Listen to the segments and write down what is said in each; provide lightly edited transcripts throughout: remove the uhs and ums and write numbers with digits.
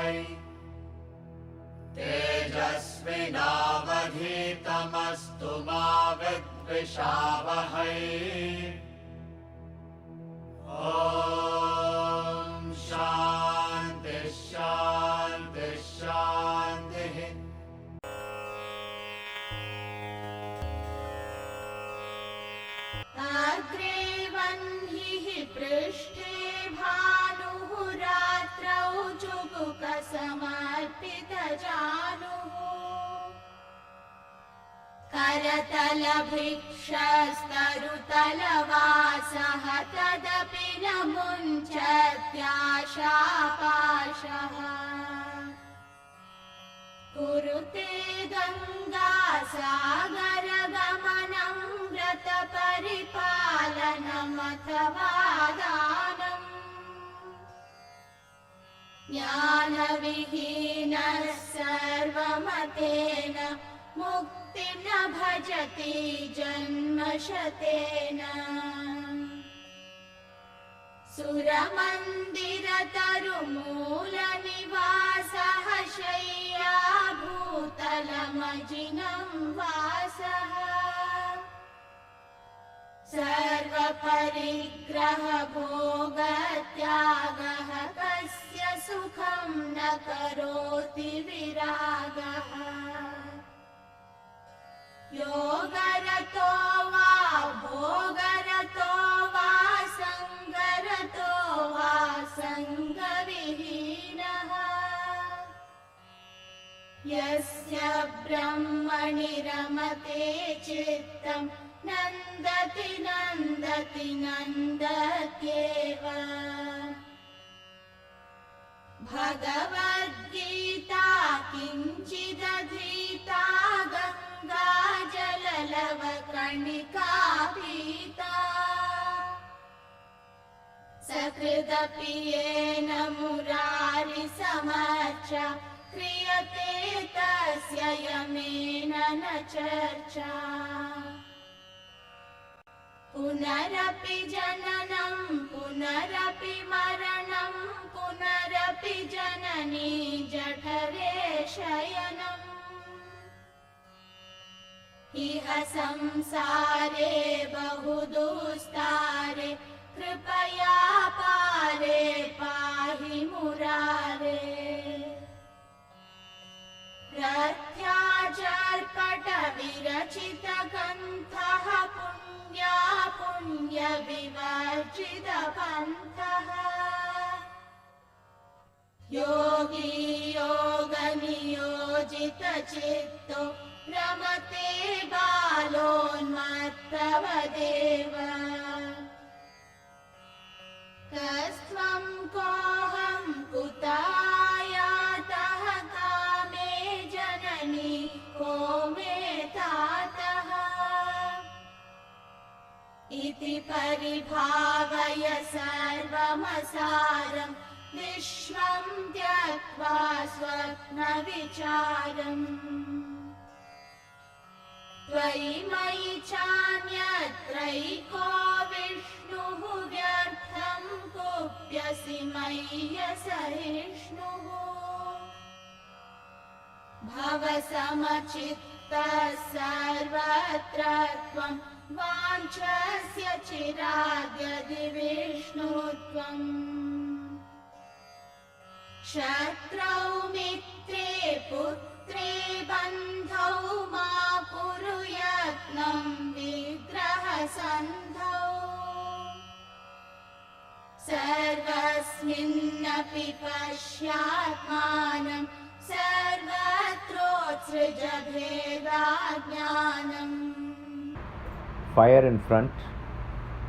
तेजस्विनावधीतमस्तु मा विद्विषावहै। ॐ शान्ति शान्ति शान्तिः। अग्रे वह्निः पृष्ठे भानुः रात्रौ जुगुकसमर्पितजानुः। करतलभिक्षस्तरुतलवासः तदपि न मुञ्चत्याशापाशः। कुरुते गङ्गासागरगमनं व्रतपरिपालनमथवा दानम्। ज्ञानविहीनः सर्वमतेन मुक्तिं न भजति जन्मशतेन। सुरमन्दिरतरुमूलनिवासः शय्याभूतलमजिनं वासः। सर्वपरिग्रहभोगत्यागः कस्य सुखं न करोति विरागः। योगरतो वा भोगरतो वा सङ्गरतो वा सङ्गविहीनः। यस्य ब्रह्मणि रमते चित्तं नन्दति नन्दति नन्दत्येव। भगवद्गीता किञ्चिदधीता गङ्गाजललवकणिका पीता। सकृदपि येन मुरारिसमर्चा क्रियते तस्य यमेन न चर्चा। पुनरपि जननं पुनरपि मरणं पुनरपि जननी जठरे शयनम्। इह संसारे बहुदुस्तारे कृपया पारे पाहि मुरारे। रथ्याचर्पटविरचितग्रन्थः पुण्या पुण्यविवर्जितपन्थः। योगी योगनियोजितचित्तो रमते बालोन्मत्तवदेव। कस्त्वं कोऽहं कुतायातः कामे जननी को मे तातः। इति परिभावय सर्वमसारम् विश्वं त्यक्त्वा स्वप्नविचारम्। त्वयि मयि चान्यत्रैको विष्णुः व्यर्थं कुप्यसि मय्यसहिष्णुः। भवसमचित्तः सर्वत्र त्वं वाञ्छस्य चिराद्यदि विष्णुत्वम्। शत्रौ मित्रे पुत्रे बन्धौ मा कुरु यत्नं विग्रहसन्धौ। सर्वस्मिन्नपि पश्यात्मानं सर्वत्रोत्सृज भेदाज्ञानम्। Fire in front,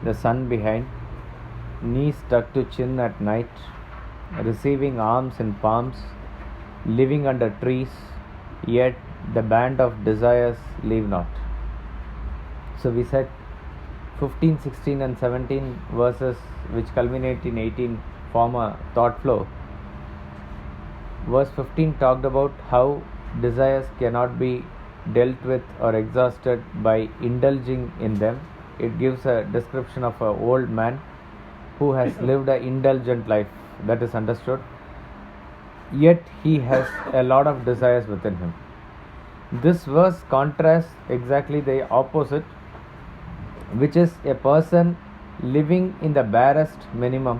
the sun behind, knees stuck to chin at night, receiving alms in palms, living under trees, yet the band of desires leave not. So we said 15, 16 and 17 verses which culminate in 18 form a thought flow. Verse 15 talked about how desires cannot be dealt with or exhausted by indulging in them. It gives a description of an old man who has lived an indulgent life. That is understood. yet he has a lot of desires within him. This verse contrasts exactly the opposite, which is a person living in the barest minimum,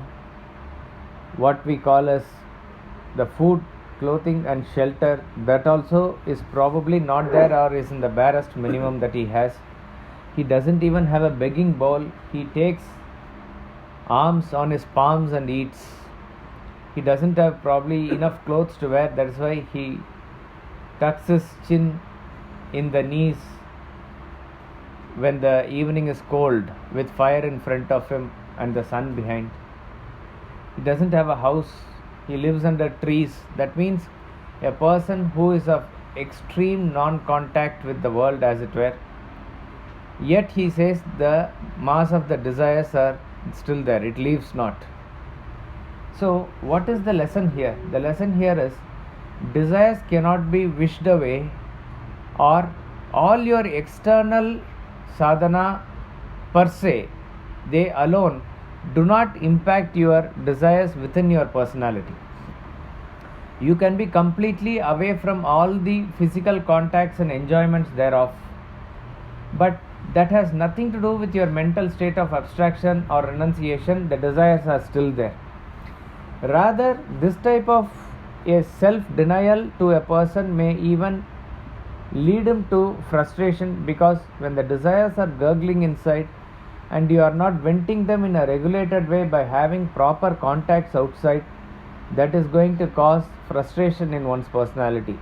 what we call as the food, clothing and shelter, that also is probably not there or is in the barest minimum that he has. He doesn't even have a begging bowl. He takes alms on his palms and eats. He doesn't have probably enough clothes to wear. That is why he tucks his chin in the knees when the evening is cold, with fire in front of him and the sun behind. He doesn't have a house. He lives under trees. That means a person who is of extreme non-contact with the world, as it were. Yet he says the mass of the desires are still there. It leaves not. So what is the lesson here? The lesson here is desires cannot be wished away, or all your external sadhana per se, they alone do not impact your desires within your personality. You can be completely away from all the physical contacts and enjoyments thereof, but that has nothing to do with your mental state of abstraction or renunciation. The desires are still there. Rather, this type of a self-denial to a person may even lead him to frustration, because when the desires are gurgling inside and you are not venting them in a regulated way by having proper contacts outside, that is going to cause frustration in one's personality.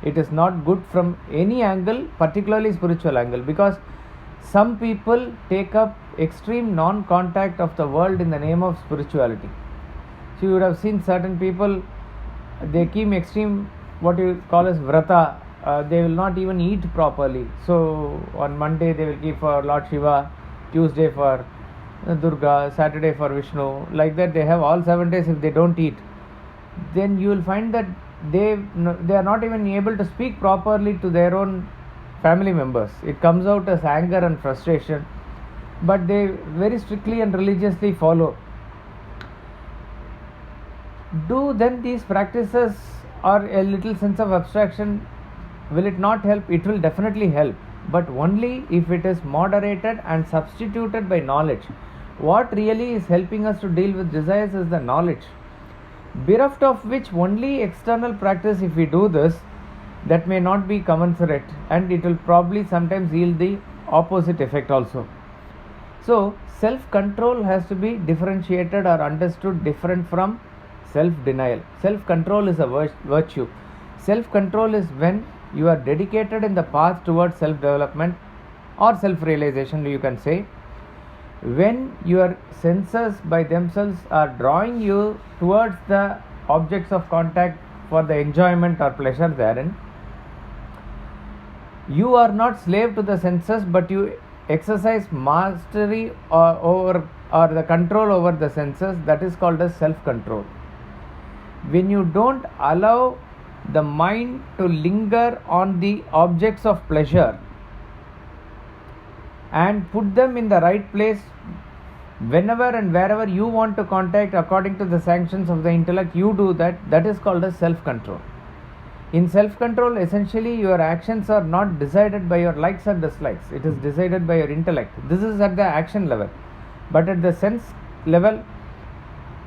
It is not good from any angle, particularly spiritual angle, because some people take up extreme non-contact of the world in the name of spirituality. So you would have seen certain people, they keep extreme what you call as vrata. They will not even eat properly. So on Monday they will keep for Lord Shiva, Tuesday for Durga, Saturday for Vishnu. Like that they have all 7 days. If they don't eat, then you will find that they are not even able to speak properly to their own family members. It comes out as anger and frustration, but they very strictly and religiously follow. Do then these practices or a little sense of abstraction, will it not help? It will definitely help, but only if it is moderated and substituted by knowledge. What really is helping us to deal with desires is the knowledge, bereft of which only external practice, if we do this, that may not be commensurate, and it will probably sometimes yield the opposite effect also. So self-control has to be differentiated or understood different from self-denial. Self-control is a virtue. Self-control is when you are dedicated in the path towards self-development or self-realization, you can say. When your senses by themselves are drawing you towards the objects of contact for the enjoyment or pleasure therein, you are not slave to the senses, but you exercise mastery or the control over the senses. That is called as self-control. When you don't allow the mind to linger on the objects of pleasure and put them in the right place whenever and wherever you want to contact according to the sanctions of the intellect, you do that. That is called as self-control. In self-control, essentially your actions are not decided by your likes or dislikes. It is decided by your intellect. This is at the action level. But at the sense level,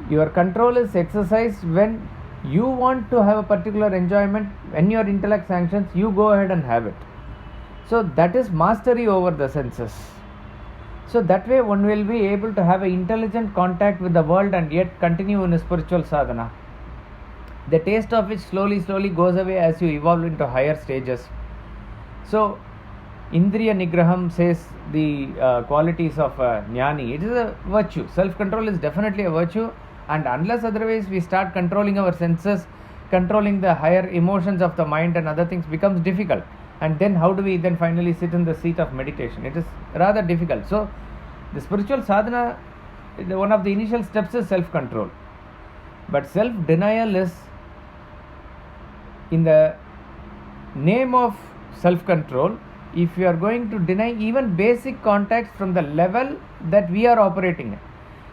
your control is exercised when you want to have a particular enjoyment. When your intellect sanctions, you go ahead and have it. So that is mastery over the senses. So that way one will be able to have an intelligent contact with the world and yet continue in a spiritual sadhana, the taste of which slowly goes away as you evolve into higher stages. So Indriya Nigraham says the qualities of Jnani. It is a virtue. Self-control is definitely a virtue, and unless otherwise we start controlling our senses, controlling the higher emotions of the mind and other things, becomes difficult. And then how do we then finally sit in the seat of meditation? It is rather difficult. So the spiritual sadhana, one of the initial steps is self-control. But self-denial is in the name of self-control. If you are going to deny even basic contacts from the level that we are operating at.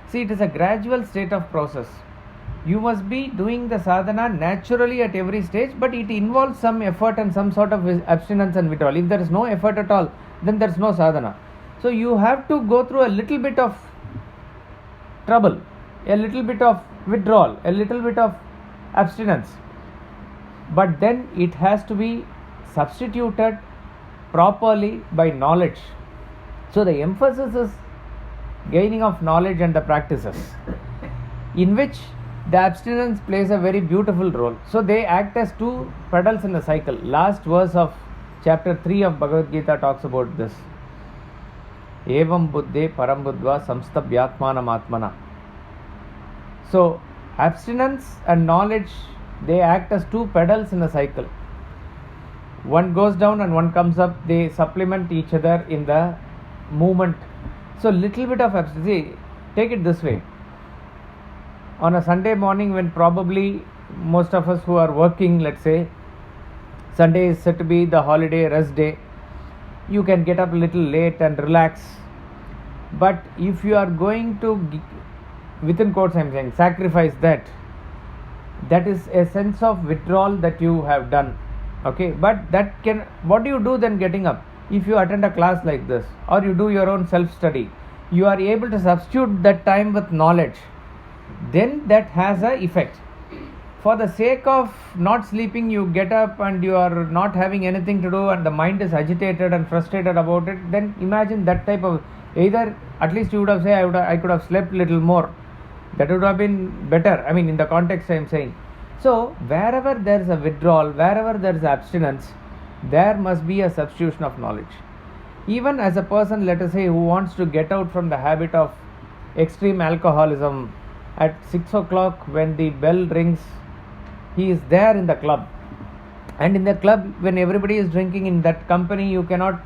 See, it is a gradual state of process. You must be doing the sadhana naturally at every stage, but it involves some effort and some sort of abstinence and withdrawal. If there is no effort at all, then there is no sadhana. So you have to go through a little bit of trouble, a little bit of withdrawal, a little bit of abstinence. But then it has to be substituted properly by knowledge. So the emphasis is gaining of knowledge and the practices, in which the abstinence plays a very beautiful role. So they act as two pedals in a cycle. Last verse of chapter 3 of Bhagavad Gita talks about this. Evam buddhe param buddhva samstabhyatmanam atmana. So abstinence and knowledge, they act as two pedals in a cycle. One goes down and one comes up. They supplement each other in the movement. So little bit of abstinence. Take it this way. On a Sunday morning, when probably most of us who are working, let's say, Sunday is said to be the holiday rest day, you can get up a little late and relax. But if you are going to, within quotes I am saying, sacrifice that is a sense of withdrawal that you have done. Okay, but that can, what do you do then getting up? If you attend a class like this, or you do your own self-study, you are able to substitute that time with knowledge, then that has an effect. For the sake of not sleeping, you get up and you are not having anything to do and the mind is agitated and frustrated about it, then imagine that type of, either at least you would have said, I could have slept little more. That would have been better. I mean, in the context I am saying. So wherever there is a withdrawal, wherever there is abstinence, there must be a substitution of knowledge. Even as a person, let us say, who wants to get out from the habit of extreme alcoholism, at 6 o'clock when the bell rings, he is there in the club. And in the club, when everybody is drinking, in that company, you cannot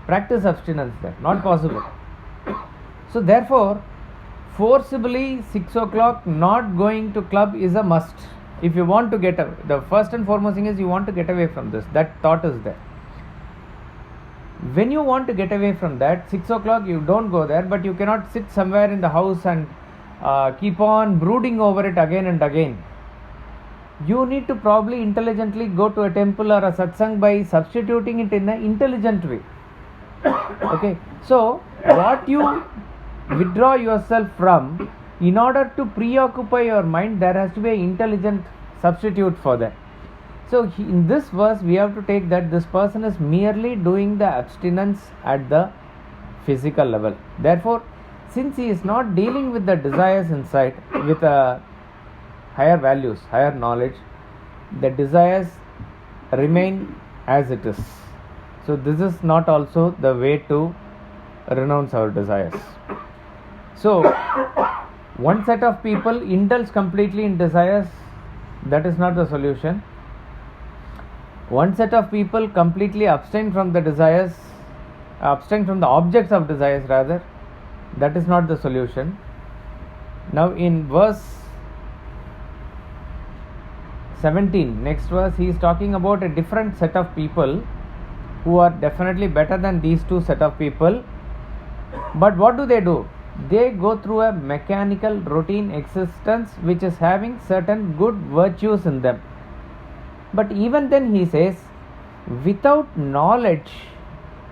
practice abstinence there. Not possible. So therefore, forcibly 6 o'clock not going to club is a must. If you want to get away, the first and foremost thing is you want to get away from this. That thought is there. When you want to get away from that, 6 o'clock you don't go there, but you cannot sit somewhere in the house and keep on brooding over it again and again. You need to probably intelligently go to a temple or a satsang by substituting it in an intelligent way. Okay, so what you withdraw yourself from, in order to preoccupy your mind, there has to be an intelligent substitute for that. So in this verse we have to take that this person is merely doing the abstinence at the physical level. Therefore, since he is not dealing with the desires inside with higher values, higher knowledge, the desires remain as it is. So this is not also the way to renounce our desires. So one set of people indulge completely in desires. That is not the solution. One set of people completely abstain from the desires, abstain from the objects of desires rather. That is not the solution. Now in verse 17, next verse, he is talking about a different set of people who are definitely better than these two set of people. But what do? They go through a mechanical routine existence which is having certain good virtues in them. But even then he says, without knowledge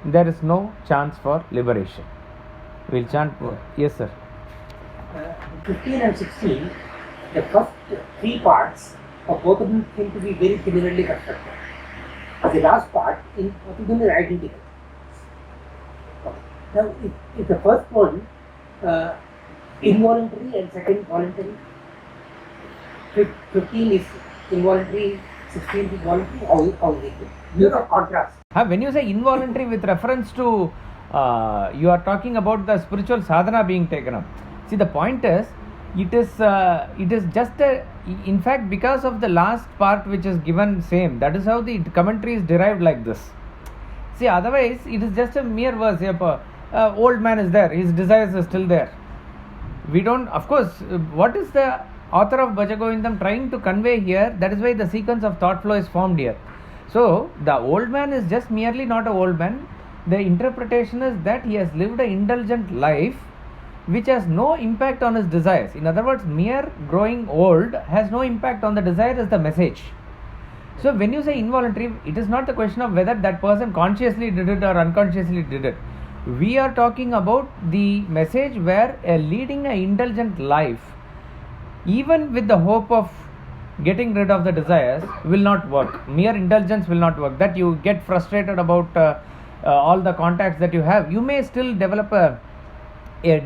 there is no chance for liberation. We'll chant. Yes, sir. 15 and 16, the first three parts of both of them seem to be very similarly constructed. The last part, in both of them, is identical. Now, if the first one involuntary and second voluntary, 15 is involuntary, 16 is voluntary, how is it? Use of contrast. When you say involuntary with reference to you are talking about the spiritual sadhana being taken up. See, the point is, it is just in fact, because of the last part which is given same, that is how the commentary is derived like this. See, otherwise it is just a mere verse. Old man is there, his desires are still there. We don't, of course, what is the author of Bhaja Govindam trying to convey here? That is why the sequence of thought flow is formed here. So the old man is just merely not an old man. The interpretation is that he has lived an indulgent life, which has no impact on his desires. In other words, mere growing old has no impact on the desire is the message. So when you say involuntary, it is not the question of whether that person consciously did it or unconsciously did it. We are talking about the message where leading an indulgent life, even with the hope of getting rid of the desires, will not work. Mere indulgence will not work. That you get frustrated about all the contacts that you have. You may still develop a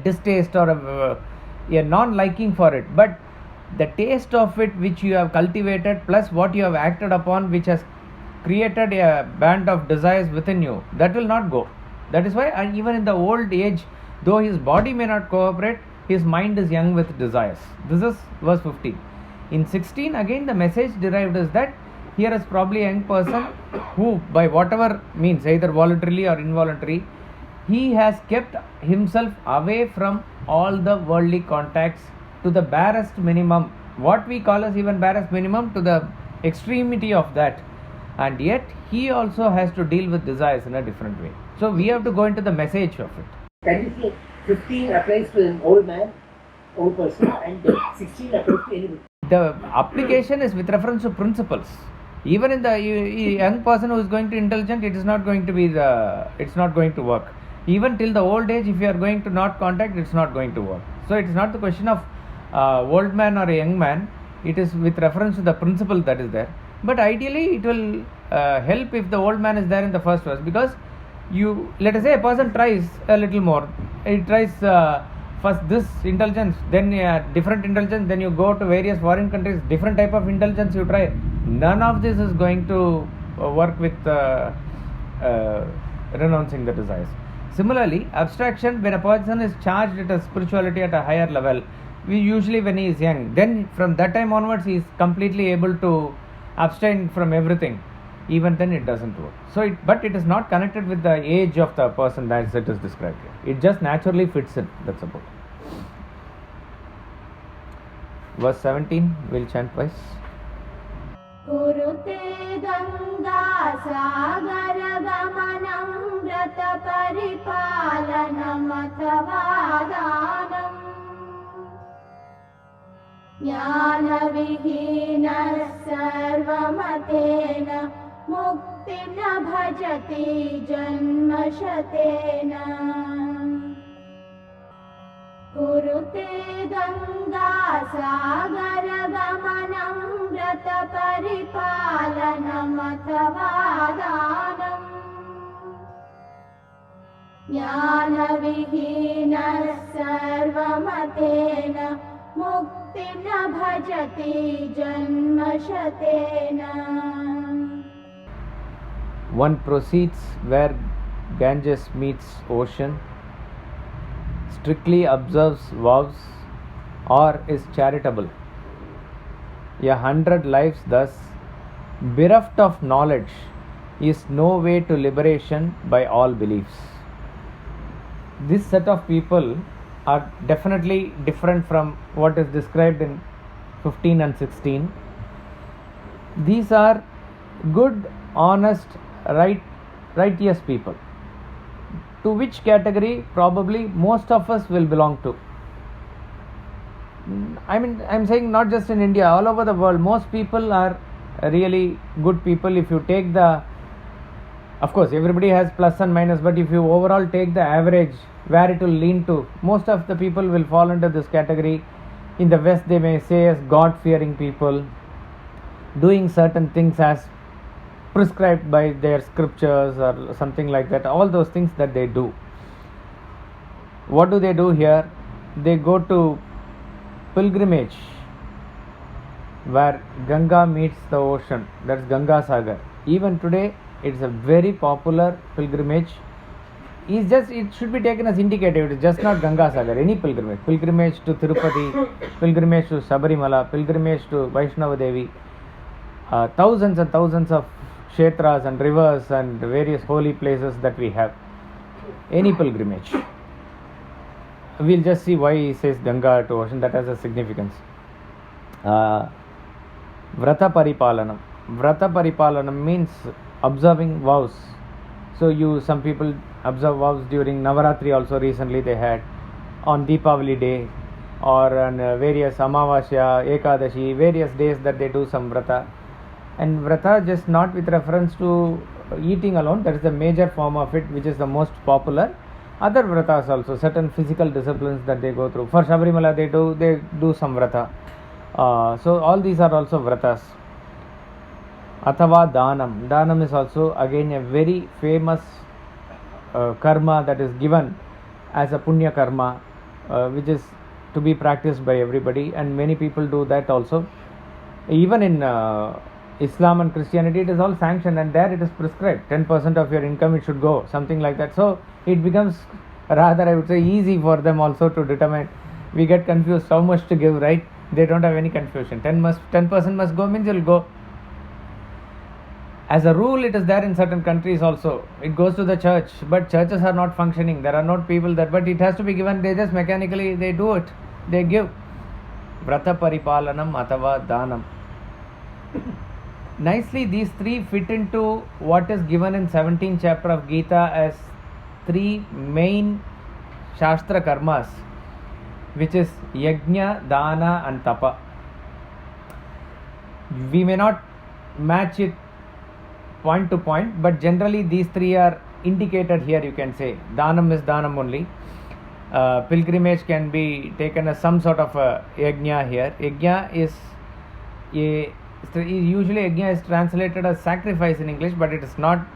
distaste or a non-liking for it, but the taste of it which you have cultivated plus what you have acted upon, which has created a band of desires within you, that will not go. That is why, and even in the old age, though his body may not cooperate, his mind is young with desires. This is verse 15. In 16, again the message derived is that here is probably a young person who, by whatever means, either voluntarily or involuntary, he has kept himself away from all the worldly contacts to the barest minimum, what we call as even barest minimum, to the extremity of that, and yet he also has to deal with desires in a different way. So we have to go into the message of it. Can you say 15 applies to an old man, old person, and 16 applies to anybody? The application is with reference to principles. Even in the young person who is going to indulgent, it's not going to work. Even till the old age, if you are going to not contact, it's not going to work. So it is not the question of old man or a young man. It is with reference to the principle that is there. But ideally, it will help if the old man is there in the first verse, because let us say a person tries a little more. He tries first this indulgence, then different indulgence, then you go to various foreign countries, different type of indulgence you try. None of this is going to work with renouncing the desires. Similarly, abstraction, when a person is charged with a spirituality at a higher level, usually when he is young, then from that time onwards he is completely able to abstain from everything. Even then it doesn't work. So, but it is not connected with the age of the person as it is described here. It just naturally fits in. That's about it. Verse 17, we'll chant twice. Kurute Ganga Sagar Gamanam Vrata Paripalanam Athavadanam Jnana Vihina Sarvamatena Muktina Bhajati Janmashatena Kurute Ganga Sagar Gamanam Vrata Paripalanam Athavadanam Jnana Vihina Sarvamatena Muktina Bhajati Janmashatena. One proceeds where Ganges meets ocean, strictly observes vows, or is charitable. 100 lives thus, bereft of knowledge, is no way to liberation by all beliefs. This set of people are definitely different from what is described in 15 and 16. These are good, honest, righteous people, to which category probably most of us will belong to. I mean, I'm saying not just in India, all over the world, most people are really good people. If you take of course everybody has plus and minus, but if you overall take the average where it will lean to, most of the people will fall under this category. In the West they may say as God-fearing people, doing certain things as prescribed by their scriptures or something like that. All those things that they do. What do they do here? They go to pilgrimage where Ganga meets the ocean. That's Ganga Sagar. Even today it's a very popular pilgrimage. It should be taken as indicative. It's just not Ganga Sagar. Any pilgrimage. Pilgrimage to Tirupati, pilgrimage to Sabarimala, pilgrimage to Vaishnava Devi. Thousands and thousands of kshetras and rivers and various holy places that we have. Any pilgrimage. We'll just see why he says Ganga to ocean. That has a significance. Vrata Paripalanam. Vrata Paripalanam means observing vows. So some people observe vows during Navaratri also. Recently they had. on Deepavali day or on various Amavasya, Ekadashi, various days that they do some vrata. And vrata just not with reference to eating alone, that is the major form of it, which is the most popular. Other vratas also, certain physical disciplines that they go through. For Sabrimala they do some vrata. So all these are also vratas. Athava Danam. Danam is also again a very famous karma that is given as a punya karma, which is to be practiced by everybody, and many people do that also. Even in Islam and Christianity it is all sanctioned, and there it is prescribed 10% of your income it should go, something like that. So it becomes rather, I would say, easy for them also to determine. We get confused how much to give, right? They don't have any confusion. 10% must go means you'll go. As a rule, it is there in certain countries also. It goes to the church, but churches are not functioning. There are not people there, but it has to be given. They just mechanically, they do it. They give. Vrata Paripalanam Athava Danam. Nicely, these three fit into what is given in 17th chapter of Gita as three main Shastra karmas, which is Yajna, Dana and Tapa. We may not match it point to point, but generally these three are indicated here, you can say. Danam is Danam only. Pilgrimage can be taken as some sort of a Yajna here. Yajna is usually Yajna is translated as sacrifice in English, but it is not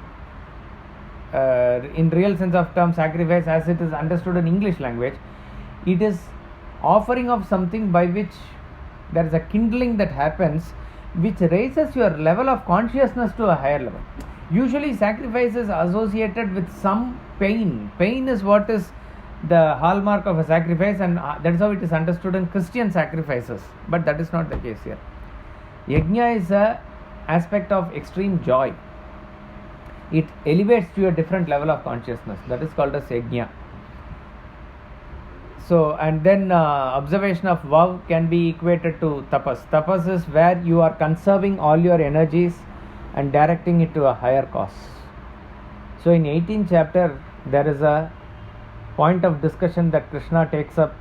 in real sense of term sacrifice as it is understood in English language. It is offering of something by which there is a kindling that happens, which raises your level of consciousness to a higher level. Usually sacrifice is associated with some pain. Pain is what is the hallmark of a sacrifice, and that is how it is understood in Christian sacrifices, but that is not the case here. Yajna is a aspect of extreme joy. It elevates to a different level of consciousness. That is called as yajna. So, and then observation of vow can be equated to tapas. Tapas is where you are conserving all your energies and directing it to a higher cause. So in 18th chapter there is a point of discussion that Krishna takes up.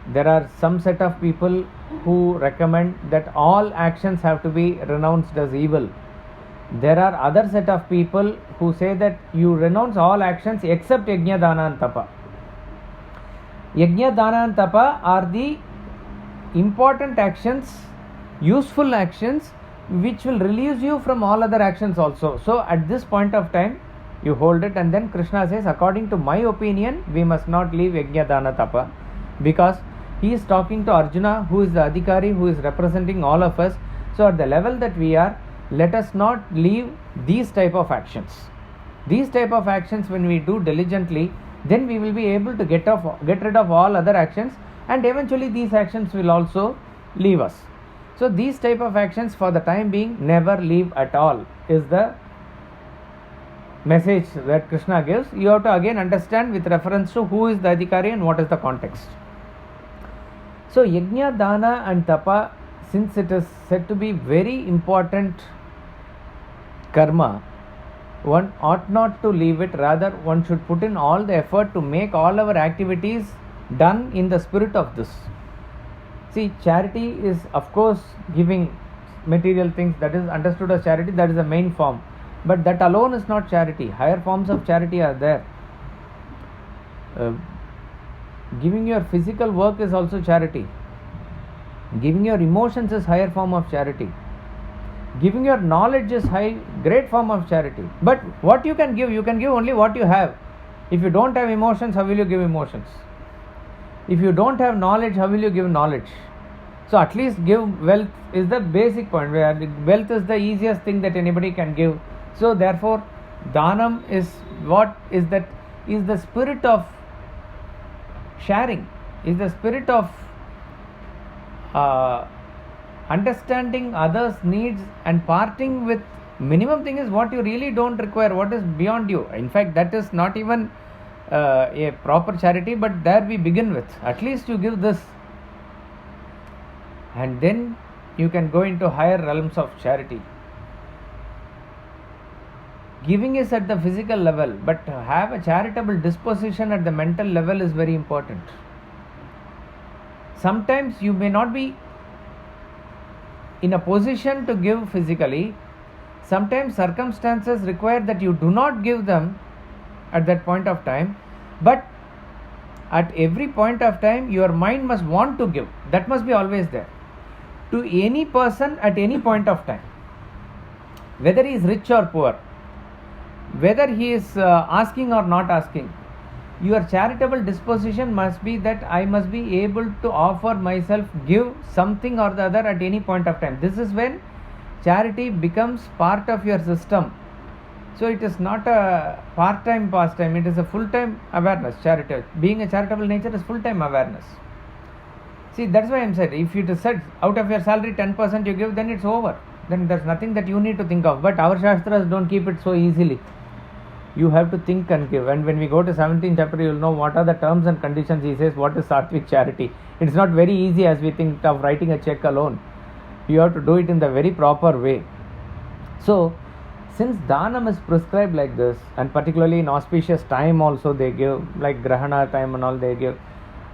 There are some set of people who recommend that all actions have to be renounced as evil. There are other set of people who say that you renounce all actions except yajna, dana and tapa. Yajna, dana and tapa are the important actions, useful actions, which will release you from all other actions also. So at this point of time you hold it, and then Krishna says, according to my opinion, we must not leave yajna, dana, tapa, because he is talking to Arjuna, who is the adhikari, who is representing all of us. So at the level that we are, let us not leave these type of actions. These type of actions, when we do diligently, then we will be able to get rid of all other actions, and eventually these actions will also leave us. So these type of actions, for the time being, never leave at all, is the message that Krishna gives. You have to again understand with reference to who is the adhikari and what is the context. So yajna, dana and tapa, since it is said to be very important karma, one ought not to leave it. Rather, one should put in all the effort to make all our activities done in the spirit of this. See, charity is of course giving material things, that is understood as charity, that is the main form. But that alone is not charity. Higher forms of charity are there. Giving your physical work is also charity. Giving your emotions is higher form of charity. Giving your knowledge is great form of charity. But what you can give only what you have. If you don't have emotions, how will you give emotions? If you don't have knowledge, how will you give knowledge? So at least give wealth is the basic point, where wealth is the easiest thing that anybody can give. So therefore, Danam is what is that? Is the spirit of sharing, is the spirit of understanding others' needs and parting with minimum thing is what you really don't require, what is beyond you. In fact, that is not even a proper charity, but there we begin with. At least you give this, and then you can go into higher realms of charity. Giving is at the physical level, but to have a charitable disposition at the mental level is very important. Sometimes you may not be in a position to give physically. Sometimes circumstances require that you do not give them at that point of time, but at every point of time your mind must want to give. That must be always there to any person at any point of time, whether he is rich or poor, whether he is asking or not asking. Your charitable disposition must be that I must be able to offer myself, give something or the other at any point of time. This is when charity becomes part of your system. So it is not a part-time pastime, it is a full-time awareness. Charity, being a charitable nature is full-time awareness. See, that's why I am saying, if it is said out of your salary 10% you give, then it's over. Then there's nothing that you need to think of. But our Shastras don't keep it so easily. You have to think and give. And when we go to 17th chapter, you will know what are the terms and conditions. He says what is sattvic charity. It's not very easy as we think of writing a check alone. You have to do it in the very proper way. So, since Dhanam is prescribed like this, and particularly in auspicious time also they give, like Grahana time and all they give.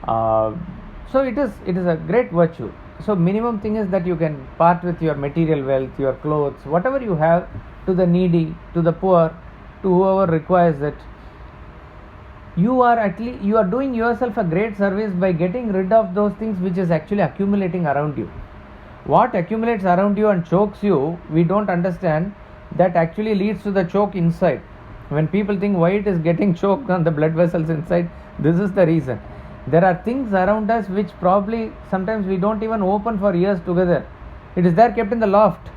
So it is a great virtue. So minimum thing is that you can part with your material wealth, your clothes, whatever you have, to the needy, to the poor, to whoever requires it. You are doing yourself a great service by getting rid of those things which is actually accumulating around you. What accumulates around you and chokes you, we don't understand. That actually leads to the choke inside. When people think why it is getting choked on the blood vessels inside, this is the reason. There are things around us which probably sometimes we don't even open for years together. It is there kept in the loft,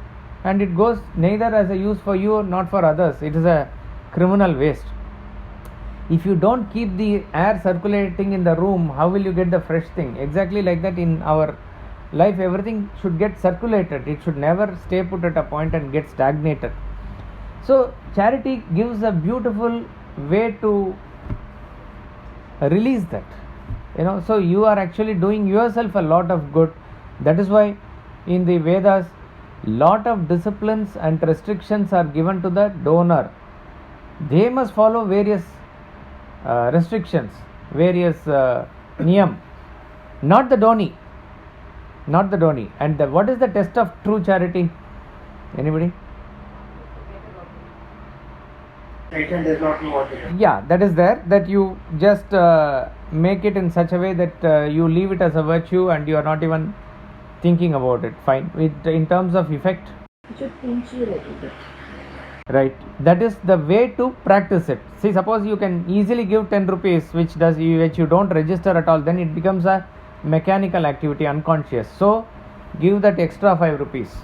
and it goes neither as a use for you nor for others. It is a criminal waste. If you don't keep the air circulating in the room, how will you get the fresh thing? Exactly like that in our life, everything should get circulated. It should never stay put at a point and get stagnated. So charity gives a beautiful way to release that. So you are actually doing yourself a lot of good. That is why in the Vedas, lot of disciplines and restrictions are given to the donor. They must follow various restrictions, various niyam, not the doni. And what is the test of true charity? Anybody? Satan does not know what to do. Yeah, that is there. That you just make it in such a way that you leave it as a virtue and you are not even thinking about it. Fine. In terms of effect, It should pinch you a little bit. right? That is the way to practice it. See, suppose you can easily give 10 rupees, which you don't register at all, then it becomes a mechanical activity, unconscious. So give that extra 5 rupees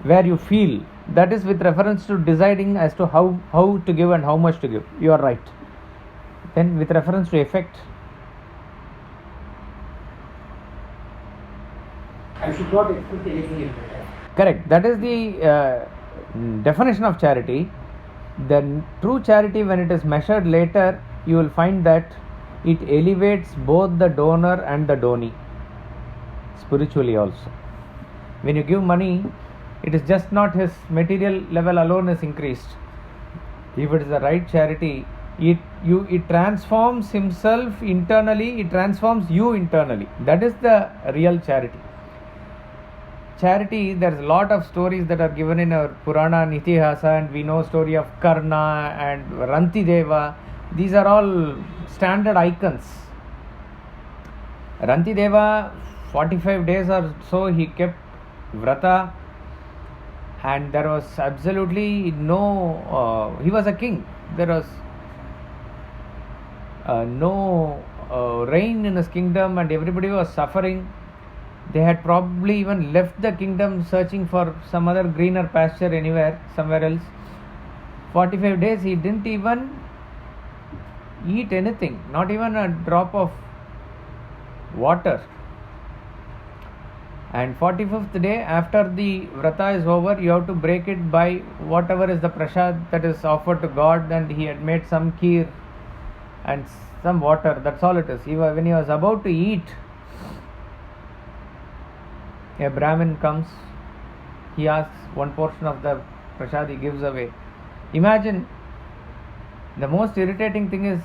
where you feel. That is with reference to deciding as to how to give and how much to give. You are right. Then with reference to effect, I should not expect anything in return. correct. That is the definition of charity. The true charity, when it is measured later, you will find that it elevates both the donor and the donee spiritually also. When you give money, it is just not his material level alone is increased. If it is the right charity, it transforms himself internally, it transforms you internally. That is the real charity. Charity, there's a lot of stories that are given in our Purana and Itihasa, and we know story of Karna and Rantideva. These are all standard icons. Rantideva, 45 days or so he kept vrata, and there was absolutely no, he was a king. There was no rain in his kingdom, and everybody was suffering. They had probably even left the kingdom searching for some other greener pasture somewhere else. 45 days he didn't even eat anything, not even a drop of water. And 45th day, after the vrata is over, you have to break it by whatever is the prasad that is offered to God, and he had made some kheer and some water. That's all it is. When he was about to eat, a Brahmin comes, he asks one portion of the prasad, he gives away. Imagine The most irritating thing is,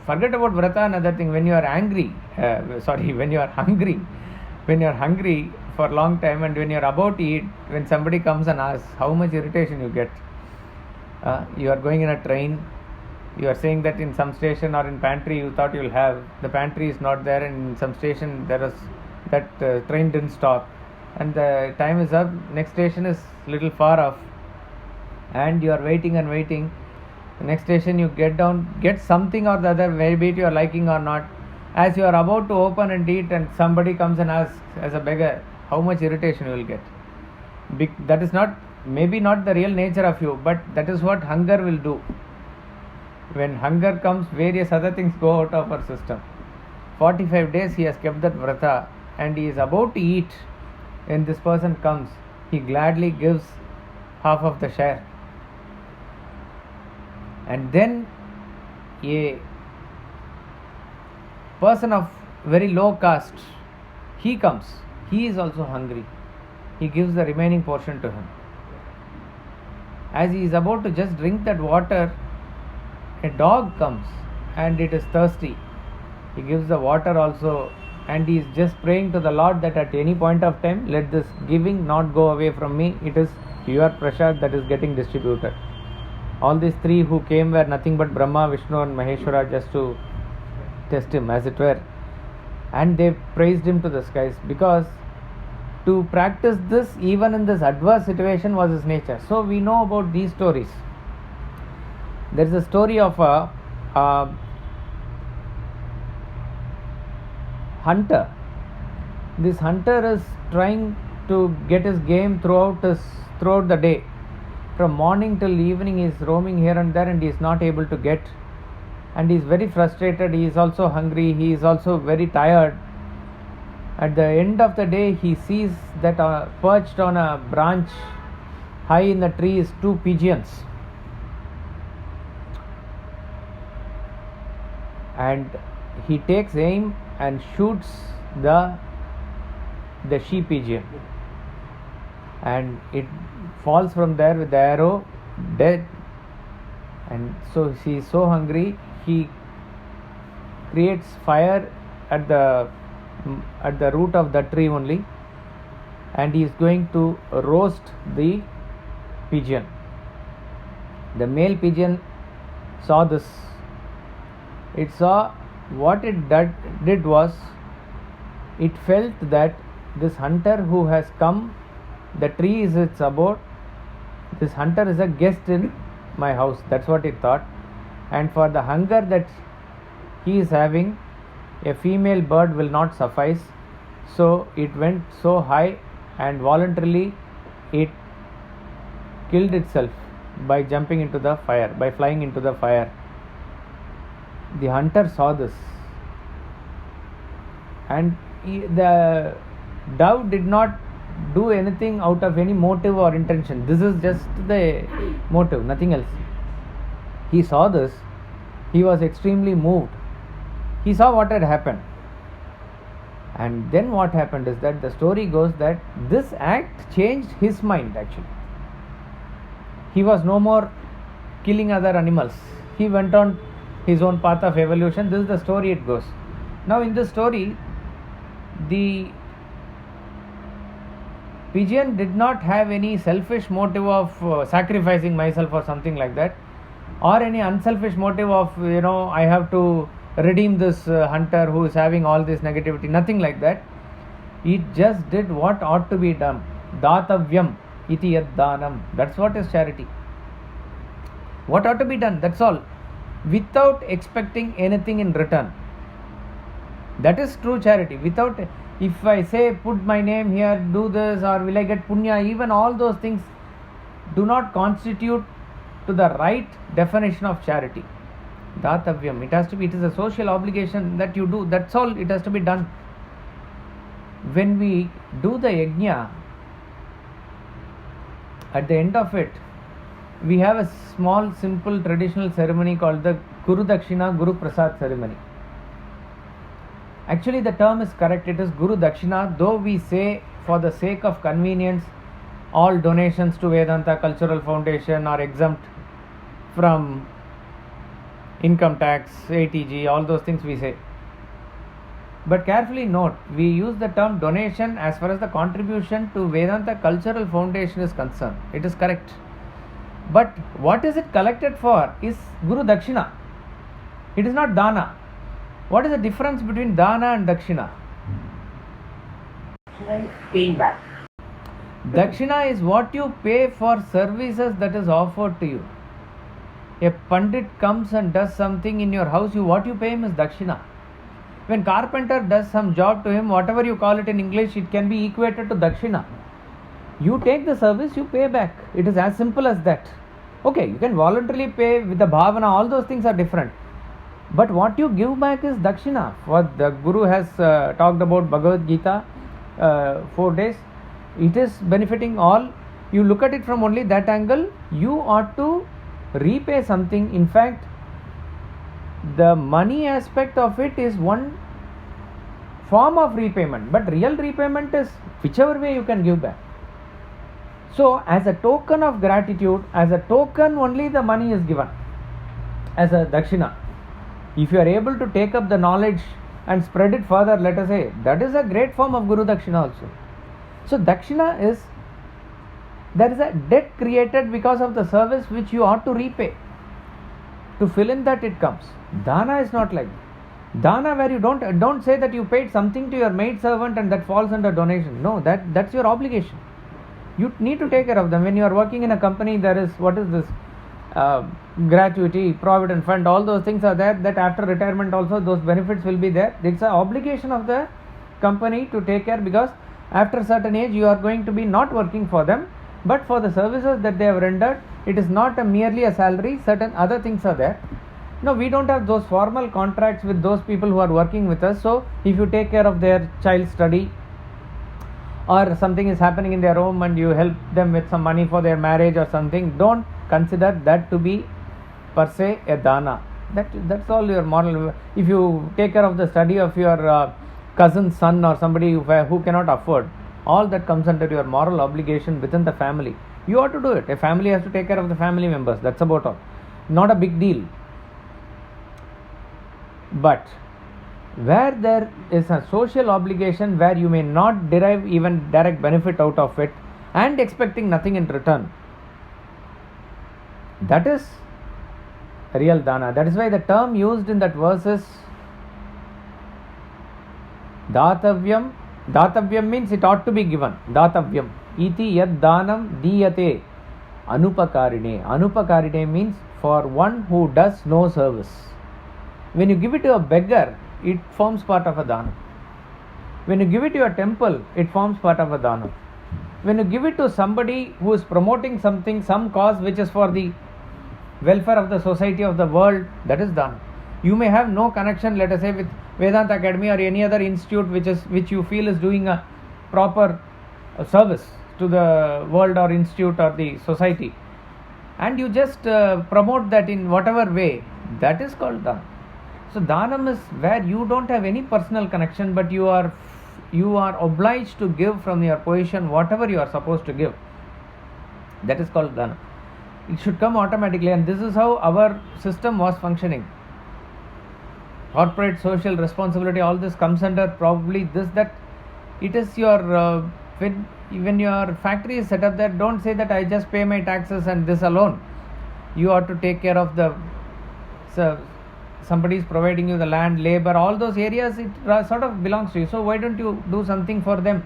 forget about vrata, another thing, when you are angry, when you are hungry for a long time, and when you are about to eat, when somebody comes and asks, how much irritation you get. You are going in a train, you are saying that in some station or in pantry you thought you will have, the pantry is not there, and in some station there is that train didn't stop, and the time is up, next station is little far off, and you are waiting and waiting. The next station you get down, get something or the other, maybe it you are liking or not. As you are about to open and eat, and somebody comes and asks as a beggar, how much irritation you will get. That is not, maybe not the real nature of you, but that is what hunger will do. When hunger comes, various other things go out of our system. 45 days he has kept that vrata, and he is about to eat. When this person comes, he gladly gives half of the share. And then a person of very low caste, he comes, he is also hungry, he gives the remaining portion to him. As he is about to just drink that water, a dog comes and it is thirsty, he gives the water also, and he is just praying to the Lord that at any point of time, let this giving not go away from me, it is your prasad that is getting distributed. All these three who came were nothing but Brahma, Vishnu and Maheshwara, just to test him, as it were. And they praised him to the skies, because to practice this even in this adverse situation was his nature. So we know about these stories. There is a story of a hunter. This hunter is trying to get his game throughout the day. From morning till evening he is roaming here and there, and he is not able to get, and he is very frustrated. He is also hungry, he is also very tired. At the end of the day, he sees that perched on a branch high in the tree is two pigeons, and he takes aim and shoots the she pigeon, and it falls from there with the arrow dead. And so he is so hungry, he creates fire at the root of the tree only, and he is going to roast the pigeon. The male pigeon saw this. It saw what it did was, it felt that this hunter who has come, the tree is its abode, this hunter is a guest in my house. That's what it thought. And for the hunger that he is having, a female bird will not suffice. So it went so high, and voluntarily it killed itself by jumping into the fire, by flying into the fire. The hunter saw this, and the dove did not do anything out of any motive or intention. This is just the motive, nothing else. He saw this, he was extremely moved. He saw what had happened, and then what happened is that the story goes that this act changed his mind. Actually, he was no more killing other animals, he went on his own path of evolution. This is the story it goes. Now in this story, the pigeon did not have any selfish motive of sacrificing myself or something like that, or any unselfish motive of, I have to redeem this hunter who is having all this negativity, nothing like that. It just did what ought to be done. Datavyam iti yad danam. That's what is charity. What ought to be done, that's all, without expecting anything in return. That is true charity. Without, if I say put my name here, do this, or will I get punya, even all those things do not constitute to the right definition of charity. Datavyam, it is a social obligation that you do, that's all, it has to be done. When we do the yajna, at the end of it, we have a small, simple, traditional ceremony called the Guru Dakshina, Guru Prasad ceremony. Actually, the term is correct, it is Guru Dakshina, though we say for the sake of convenience, all donations to Vedanta Cultural Foundation are exempt from income tax, ATG, all those things we say. But carefully note, we use the term donation as far as the contribution to Vedanta cultural foundation is concerned. It is correct. But what is it collected for is Guru Dakshina. It is not Dana. What is the difference between Dana and Dakshina? Paying back. Dakshina is what you pay for services that is offered to you. A Pandit comes and does something in your house, what you pay him is Dakshina. When carpenter does some job to him, whatever you call it in English, it can be equated to Dakshina. You take the service, you pay back. It is as simple as that. Okay, you can voluntarily pay with the bhavana, all those things are different. But what you give back is Dakshina. What the Guru has talked about Bhagavad Gita 4 days, it is benefiting all. You look at it from only that angle, you ought to repay something. In fact, the money aspect of it is one form of repayment, but real repayment is whichever way you can give back. So as a token of gratitude, as a token only the money is given as a Dakshina. If you are able to take up the knowledge and spread it further, let us say, that is a great form of Guru Dakshina also. So Dakshina is, there is a debt created because of the service which you ought to repay. To fill in that it comes. Dana is not like that. Dana, where you don't say that you paid something to your maid servant and that falls under donation. No, that's your obligation. You need to take care of them. When you are working in a company, there is, what is this? Gratuity, provident fund, all those things are there, that after retirement also those benefits will be there. It's an obligation of the company to take care, because after a certain age you are going to be not working for them, but for the services that they have rendered. It is not merely a salary, certain other things are there. No, we don't have those formal contracts with those people who are working with us. So if you take care of their child's study, or something is happening in their home and you help them with some money for their marriage or something, don't consider that to be per se a dana. That's all your moral. If you take care of the study of your cousin's son or somebody who cannot afford, all that comes under your moral obligation within the family. You ought to do it. A family has to take care of the family members. That's about all. Not a big deal. But where there is a social obligation where you may not derive even direct benefit out of it and expecting nothing in return, that is real dana. That is why the term used in that verse is datavyam. Datavyam means it ought to be given. Datavyam. Iti yad danam diyate anupakarine. Anupakarine means for one who does no service. When you give it to a beggar, it forms part of a dana. When you give it to a temple, it forms part of a dana. When you give it to somebody who is promoting something, some cause which is for the welfare of the society, of the world, that is dana. You may have no connection, let us say, with Vedanta Academy or any other institute which you feel is doing a proper service to the world or institute or the society, and you just promote that in whatever way, that is called dana. So danam is where you don't have any personal connection, but you are obliged to give from your position whatever you are supposed to give. That is called dana. It should come automatically, and this is how our system was functioning. Corporate social responsibility, all this comes under probably this, that it is your when your factory is set up there, don't say that I just pay my taxes and this alone. You ought to take care of the somebody is providing you the land, labor, all those areas, it sort of belongs to you. So why don't you do something for them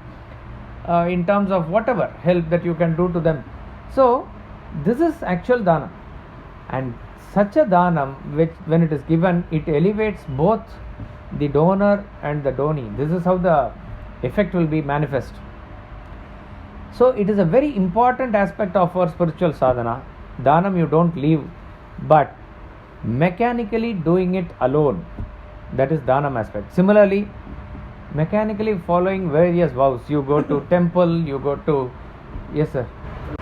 in terms of whatever help that you can do to them. So this is actual dana, and such a danam, which when it is given, it elevates both the donor and the donee. This is how the effect will be manifest. So it is a very important aspect of our spiritual sadhana. Danam you don't leave, but mechanically doing it alone, that is dhanam aspect. Similarly, mechanically following various vows, you go to temple, you go to, yes sir.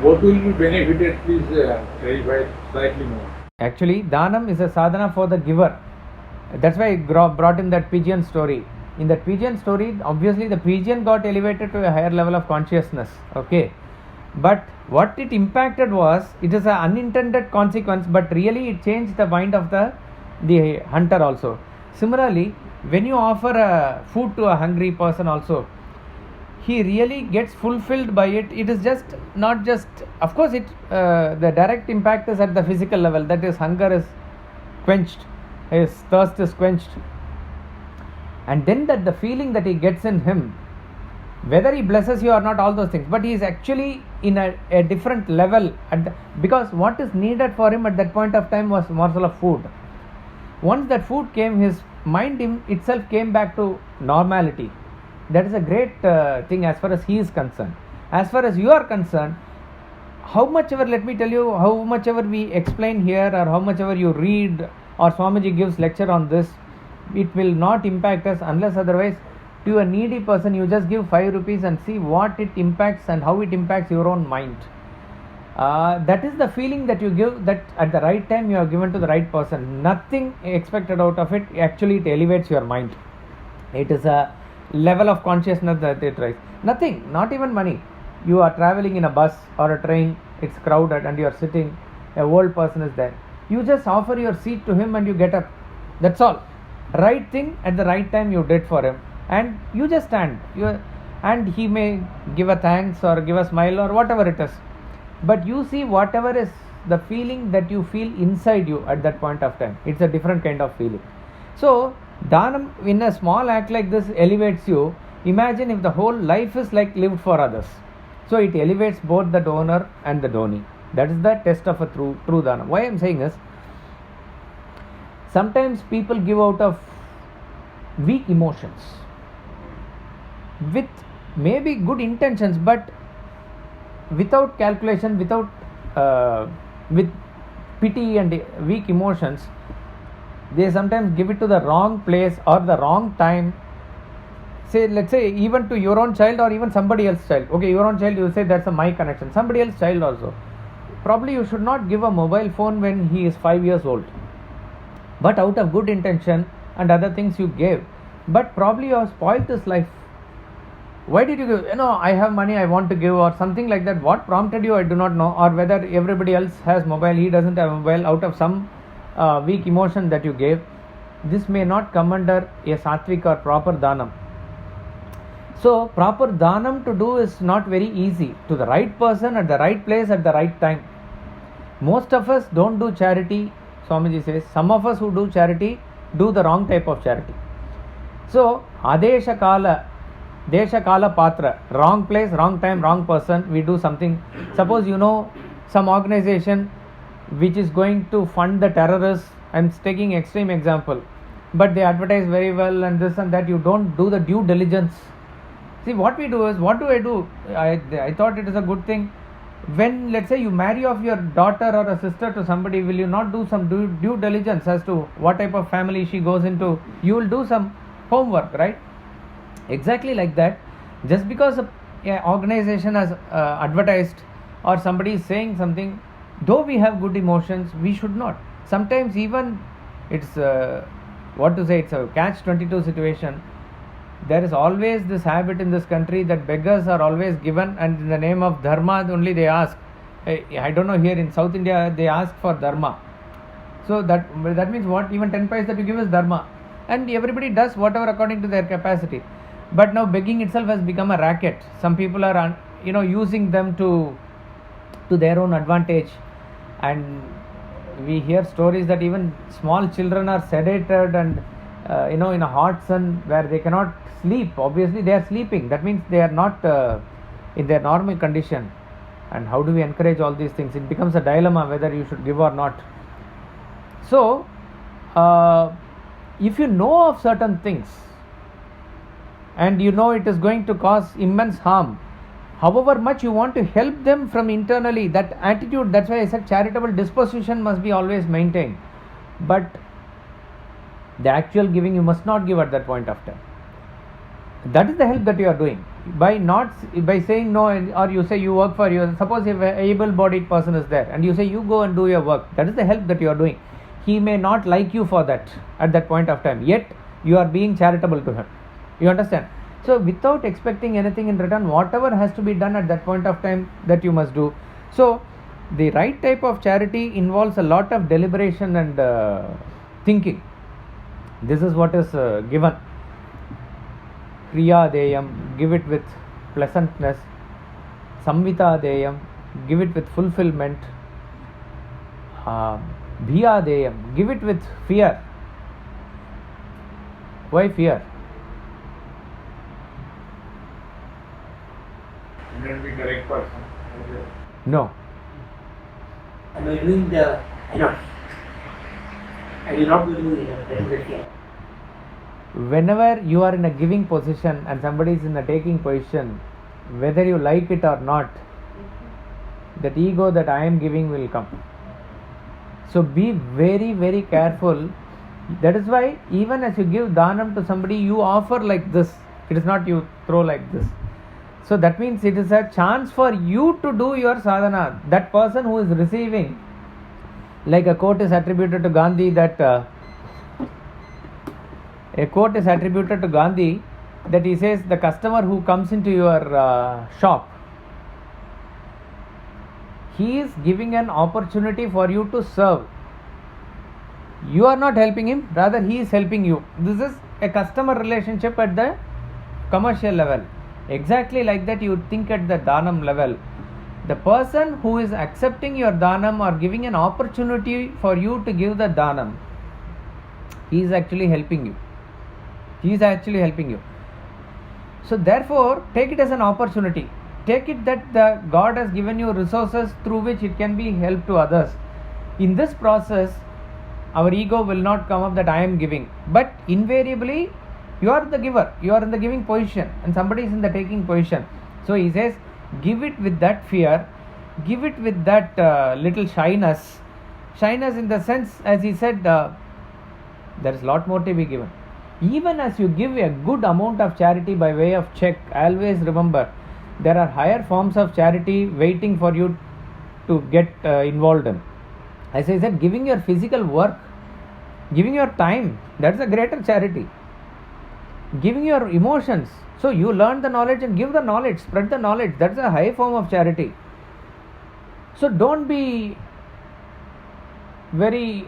What will be benefited, please clarify slightly more. Actually, dhanam is a sadhana for the giver. That's why I brought in that pigeon story. In that pigeon story, obviously the pigeon got elevated to a higher level of consciousness. Okay, but what it impacted was, it is an unintended consequence, but really it changed the mind of the the hunter also. Similarly, when you offer a food to a hungry person also, he really gets fulfilled by it. It is just not just, of course, the direct impact is at the physical level, that his hunger is quenched, his thirst is quenched, and then that the feeling that he gets in him, whether he blesses you or not, all those things, but he is actually in a different level because what is needed for him at that point of time was morsel of food. Once that food came, his mind itself came back to normality. That is a great thing as far as he is concerned. As far as you are concerned, how much ever, let me tell you, how much ever we explain here or how much ever you read or Swamiji gives lecture on this, it will not impact us unless otherwise. To a needy person, you just give 5 rupees and see what it impacts and how it impacts your own mind. That is the feeling that you give, that at the right time you have given to the right person. Nothing expected out of it. Actually, it elevates your mind. It is a level of consciousness that it raises. Nothing, not even money. You are traveling in a bus or a train, it's crowded and you are sitting, a old person is there. You just offer your seat to him and you get up. That's all. Right thing at the right time you did for him. And you just stand. And he may give a thanks or give a smile or whatever it is. But you see whatever is the feeling that you feel inside you at that point of time. It's a different kind of feeling. So, Dhanam in a small act like this elevates you. Imagine if the whole life is like lived for others. So it elevates both the donor and the donee. That is the test of a true Dhanam. Why I am saying is, sometimes people give out of weak emotions with maybe good intentions, but without calculation, with pity and weak emotions, they sometimes give it to the wrong place or the wrong time. Say, let's say even to your own child or even somebody else's child. Okay, your own child, you say that's a my connection. Somebody else's child also. Probably you should not give a mobile phone when he is 5 years old. But out of good intention and other things you gave. But probably you have spoiled his life. Why did you give? I have money, I want to give, or something like that. What prompted you, I do not know. Or whether everybody else has mobile, he doesn't have mobile, out of some weak emotion that you gave. This may not come under a sattvic or proper dhanam. So proper dhanam to do is not very easy. To the right person at the right place at the right time. Most of us don't do charity, Swamiji says. Some of us who do charity do the wrong type of charity. So adesha kala, desha kala patra, wrong place, wrong time, wrong person, we do something. Suppose some organization which is going to fund the terrorists. I'm taking extreme example, but they advertise very well and this and that. You don't do the due diligence. See, what we do is, what do I do? I thought it is a good thing. When, let's say, you marry off your daughter or a sister to somebody, will you not do some due diligence as to what type of family she goes into? You will do some homework, right? Exactly like that. Just because an organization has advertised or somebody is saying something, though we have good emotions, we should not. Sometimes even it's it's a catch-22 situation. There is always this habit in this country that beggars are always given, and in the name of dharma only they ask. I don't know, here in South India they ask for dharma. So that means what? Even 10 paise that you give is dharma, and everybody does whatever according to their capacity. But now begging itself has become a racket. Some people are using them to their own advantage, and we hear stories that even small children are sedated and in a hot sun where they cannot sleep. Obviously they are sleeping. That means they are not in their normal condition. And how do we encourage all these things? It becomes a dilemma whether you should give or not. So if you know of certain things and it is going to cause immense harm, however much you want to help them from internally, that attitude, that's why I said charitable disposition must be always maintained. But the actual giving you must not give at that point of time. That is the help that you are doing. By saying no, or you say you work for you. Suppose if an able-bodied person is there and you say you go and do your work, that is the help that you are doing. He may not like you for that at that point of time, yet you are being charitable to him. You understand? So without expecting anything in return, whatever has to be done at that point of time, that you must do. So the right type of charity involves a lot of deliberation and thinking. This is what is given. Kriya Deyam, give it with pleasantness. Samvita Deyam, give it with fulfillment. Bhiya Deyam, give it with fear. Why fear? You not be correct person. No. Am I doing the enough? I will not be doing enough. That is the fear. Whenever you are in a giving position and somebody is in a taking position, whether you like it or not, that ego that I am giving will come. So be very, very careful. That is why even as you give dhanam to somebody, you offer like this. It is not you throw like this. So that means it is a chance for you to do your sadhana. That person who is receiving, like a quote is attributed to Gandhi that he says, the customer who comes into your shop, he is giving an opportunity for you to serve. You are not helping him, rather he is helping you. This is a customer relationship at the commercial level. Exactly like that you think at the dhanam level. The person who is accepting your dhanam or giving an opportunity for you to give the dhanam, he is actually helping you. So therefore, take it as an opportunity. Take it that the God has given you resources through which it can be help to others. In this process, our ego will not come up that I am giving. But invariably, you are the giver. You are in the giving position and somebody is in the taking position. So he says, give it with that fear. Give it with that little shyness. Shyness in the sense, as he said, there is a lot more to be given. Even as you give a good amount of charity by way of check, always remember, there are higher forms of charity waiting for you to get involved in. As I said, giving your physical work, giving your time, that's a greater charity. Giving your emotions, so you learn the knowledge and give the knowledge, spread the knowledge, that's a high form of charity. So don't be very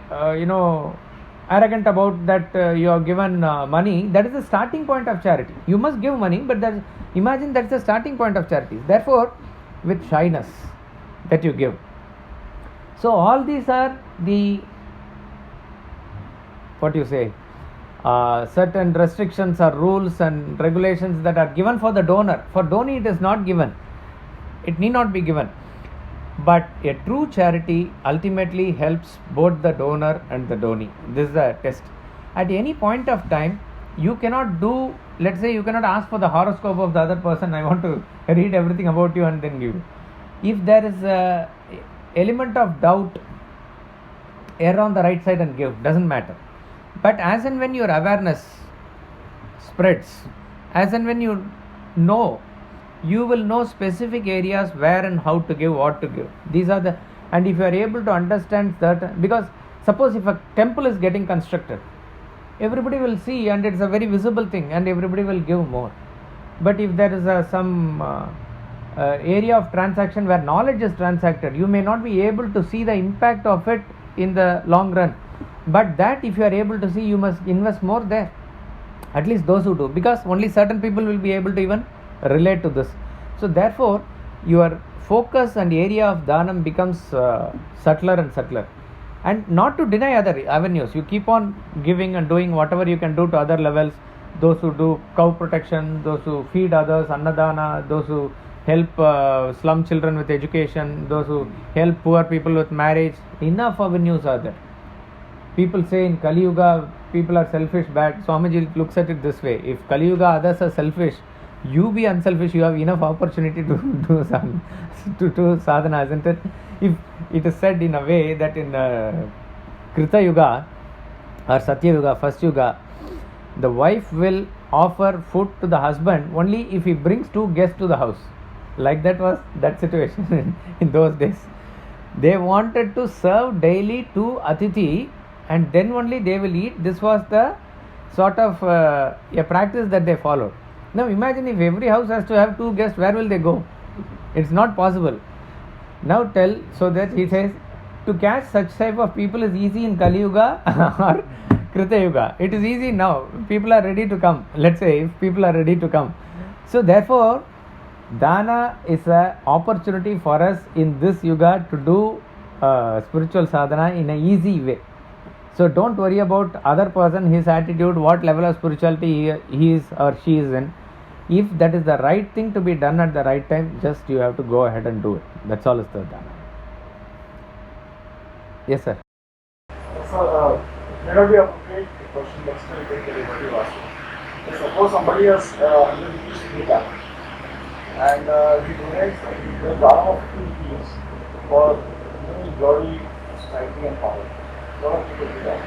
arrogant about that you are given money. That is the starting point of charity. You must give money, but imagine that's the starting point of charity. Therefore, with shyness that you give. So all these are the certain restrictions or rules and regulations that are given for the donor. For donee it is not given. It need not be given. But a true charity ultimately helps both the donor and the donee. This is a test. At any point of time, you cannot do, let's say you cannot ask for the horoscope of the other person. I want to read everything about you and then give. If there is a element of doubt, err on the right side and give. Doesn't matter. But as and when your awareness spreads, as and when you know, you will know specific areas where and how to give, what to give. These are the, and if you are able to understand that, because suppose if a temple is getting constructed, everybody will see and it's a very visible thing and everybody will give more. But if there is some area of transaction where knowledge is transacted, you may not be able to see the impact of it in the long run. But that if you are able to see, you must invest more there. At least those who do, because only certain people will be able to even relate to this. So therefore, your focus and area of dhanam becomes subtler and subtler. And not to deny other avenues. You keep on giving and doing whatever you can do to other levels. Those who do cow protection, those who feed others, annadana, those who help slum children with education, those who help poor people with marriage. Enough avenues are there. People say in Kali Yuga, people are selfish, bad. Swamiji looks at it this way. If Kali Yuga others are selfish, you be unselfish, you have enough opportunity to do sadhana, isn't it? If it is said in a way that in Krita Yuga or Satya Yuga, first Yuga, the wife will offer food to the husband only if he brings 2 guests to the house. Like that was that situation in those days. They wanted to serve daily 2 atithi and then only they will eat. This was the sort of a practice that they followed. Now imagine if every house has to have 2 guests, where will they go? It's not possible. Now tell, so that he says, to catch such type of people is easy in Kali Yuga or Krita Yuga. It is easy now. People are ready to come. Let's say if people are ready to come. So therefore, Dana is an opportunity for us in this Yuga to do spiritual sadhana in an easy way. So don't worry about other person, his attitude, what level of spirituality he is or she is in. If that is the right thing to be done at the right time, just you have to go ahead and do it. That's all is the Dana. Yes, sir. So, may not be appropriate question, but still take the liberty of asking. Suppose somebody has 100 rupees to do that, and he donates the dharma of 50 rupees for glory, society, and power. A lot of people do that.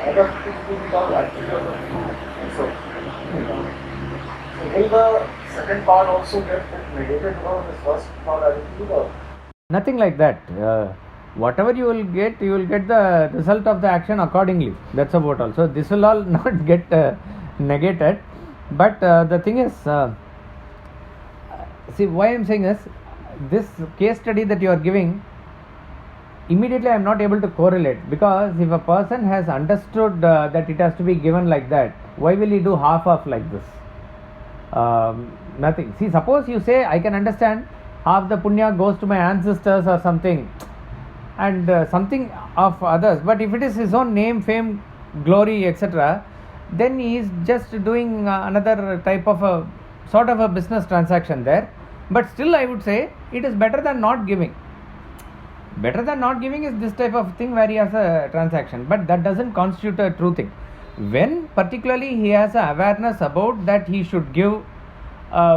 Another 50 rupees becomes actually of the food. So, will the second part also get negated because of this first part attitude? Or? Nothing like that. Whatever you will get the result of the action accordingly. That's about all. So this will all not get negated. But the thing is, see why I am saying is, this case study that you are giving, immediately I am not able to correlate, because if a person has understood that it has to be given like that, why will he do half of like this? Nothing. See, suppose you say, I can understand half the punya goes to my ancestors or something, and something of others, but if it is his own name, fame, glory, etc., then he is just doing another type of a sort of a business transaction there. But still I would say it is better than not giving. Better than not giving is this type of thing where he has a transaction, but that doesn't constitute a true thing. When particularly he has a awareness about that he should give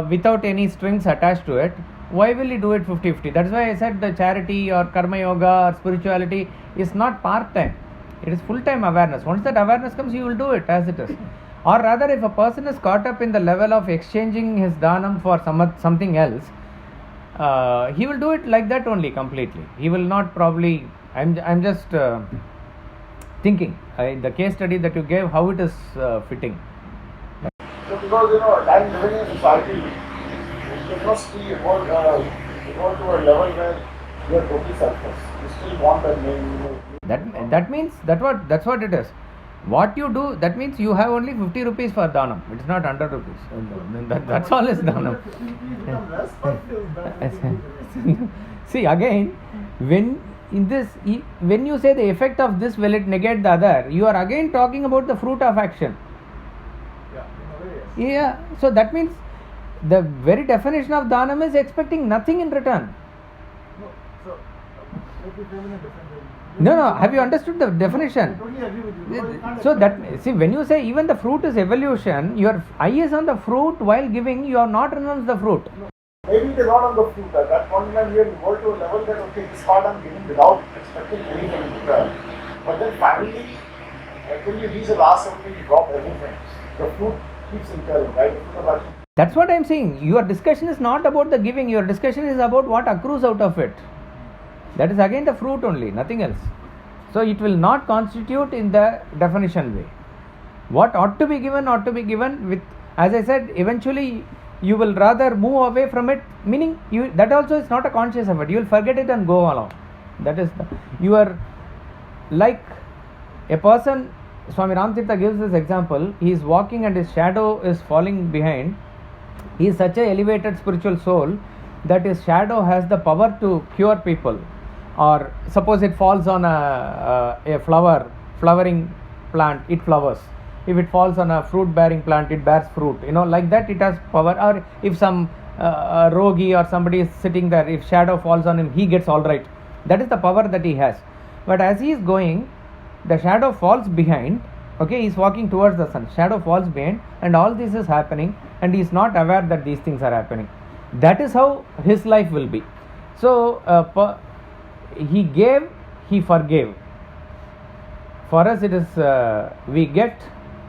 without any strings attached to it, why will he do it 50-50? That's why I said the charity or karma yoga or spirituality is not part-time. It is full-time awareness. Once that awareness comes, you will do it as it is. Or rather, if a person is caught up in the level of exchanging his dhanam for something else, he will do it like that only completely. He will not probably, I'm just thinking, the case study that you gave, how it is fitting. So because I'm living in society, you must be evolved to a level where you are totally selfless. You still want that name. That means that's what it is. What you do, that means you have only 50 rupees for dhanam. It's not 100 rupees. That's all is dhanam. See again, when you say the effect of this will it negate the other, you are again talking about the fruit of action. Yeah. So that means the very definition of dhanam is expecting nothing in return. No. Have you understood the definition? I totally agree with you. So that, see, when you say even the fruit is evolution, your eye is on the fruit while giving, you have not renounced the fruit. Maybe it is not on the fruit. At that point in time, we have evolved to a level that, okay, this part I am giving without expecting anything in return. But then finally, when you reach the last level, you drop everything. The fruit keeps incurring, right? That's what I am saying. Your discussion is not about the giving, your discussion is about what accrues out of it. That is again the fruit only, nothing else. So it will not constitute in the definition way. What ought to be given with, as I said, eventually you will rather move away from it, meaning that also is not a conscious effort. You will forget it and go along. That is, you are like a person. Swami Rantideva gives this example. He is walking and his shadow is falling behind. He is such an elevated spiritual soul that his shadow has the power to cure people. Or suppose it falls on a flowering plant, it flowers. If it falls on a fruit bearing plant, it bears fruit. Like that it has power. Or if some rogi or somebody is sitting there, if shadow falls on him, he gets all right. That is the power that he has. But as he is going, the shadow falls behind. Okay, he is walking towards the sun. Shadow falls behind, and all this is happening, and he is not aware that these things are happening. That is how his life will be. So he gave, he forgave. For us it is we get,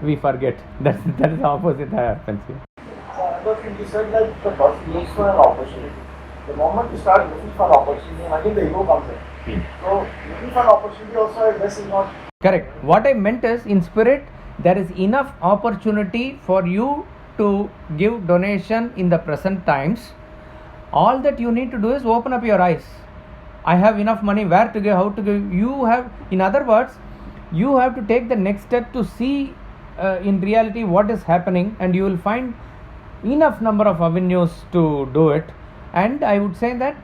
we forget. That is the opposite happens here. Another thing you said, that the person looks for an opportunity. The moment you start looking for an opportunity, and again the ego comes in. So looking for an opportunity also, I guess, is not correct. What I meant is, in spirit, there is enough opportunity for you to give donation in the present times. All that you need to do is open up your eyes. I have enough money, where to give, how to give. You have, in other words, you have to take the next step to see in reality what is happening, and you will find enough number of avenues to do it. And I would say that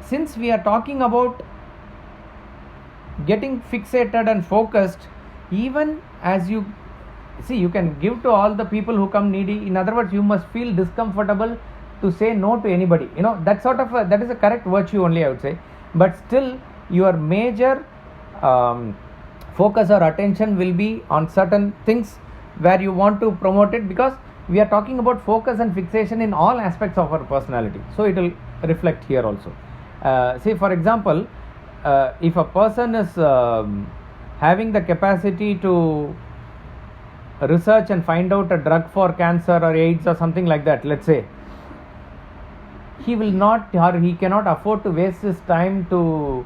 since we are talking about getting fixated and focused, even as you see, you can give to all the people who come needy. In other words, you must feel discomfortable to say no to anybody. That sort of that is a correct virtue only, I would say. But still, your major focus or attention will be on certain things where you want to promote it, because we are talking about focus and fixation in all aspects of our personality. So it will reflect here also. Say for example, if a person is having the capacity to research and find out a drug for cancer or AIDS or something like that, let's say, he will not, or he cannot afford to waste his time to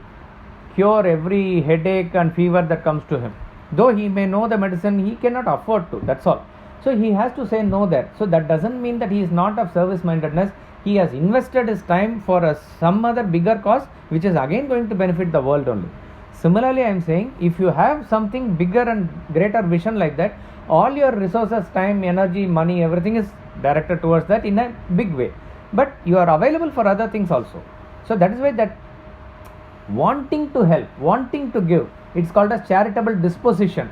cure every headache and fever that comes to him. Though he may know the medicine, he cannot afford to, that's all. So he has to say no there. So that doesn't mean that he is not of service mindedness. He has invested his time for some other bigger cause, which is again going to benefit the world only. Similarly, I am saying, if you have something bigger and greater vision like that, all your resources, time, energy, money, everything is directed towards that in a big way. But you are available for other things also. So that is why that wanting to help, wanting to give, it's called as charitable disposition.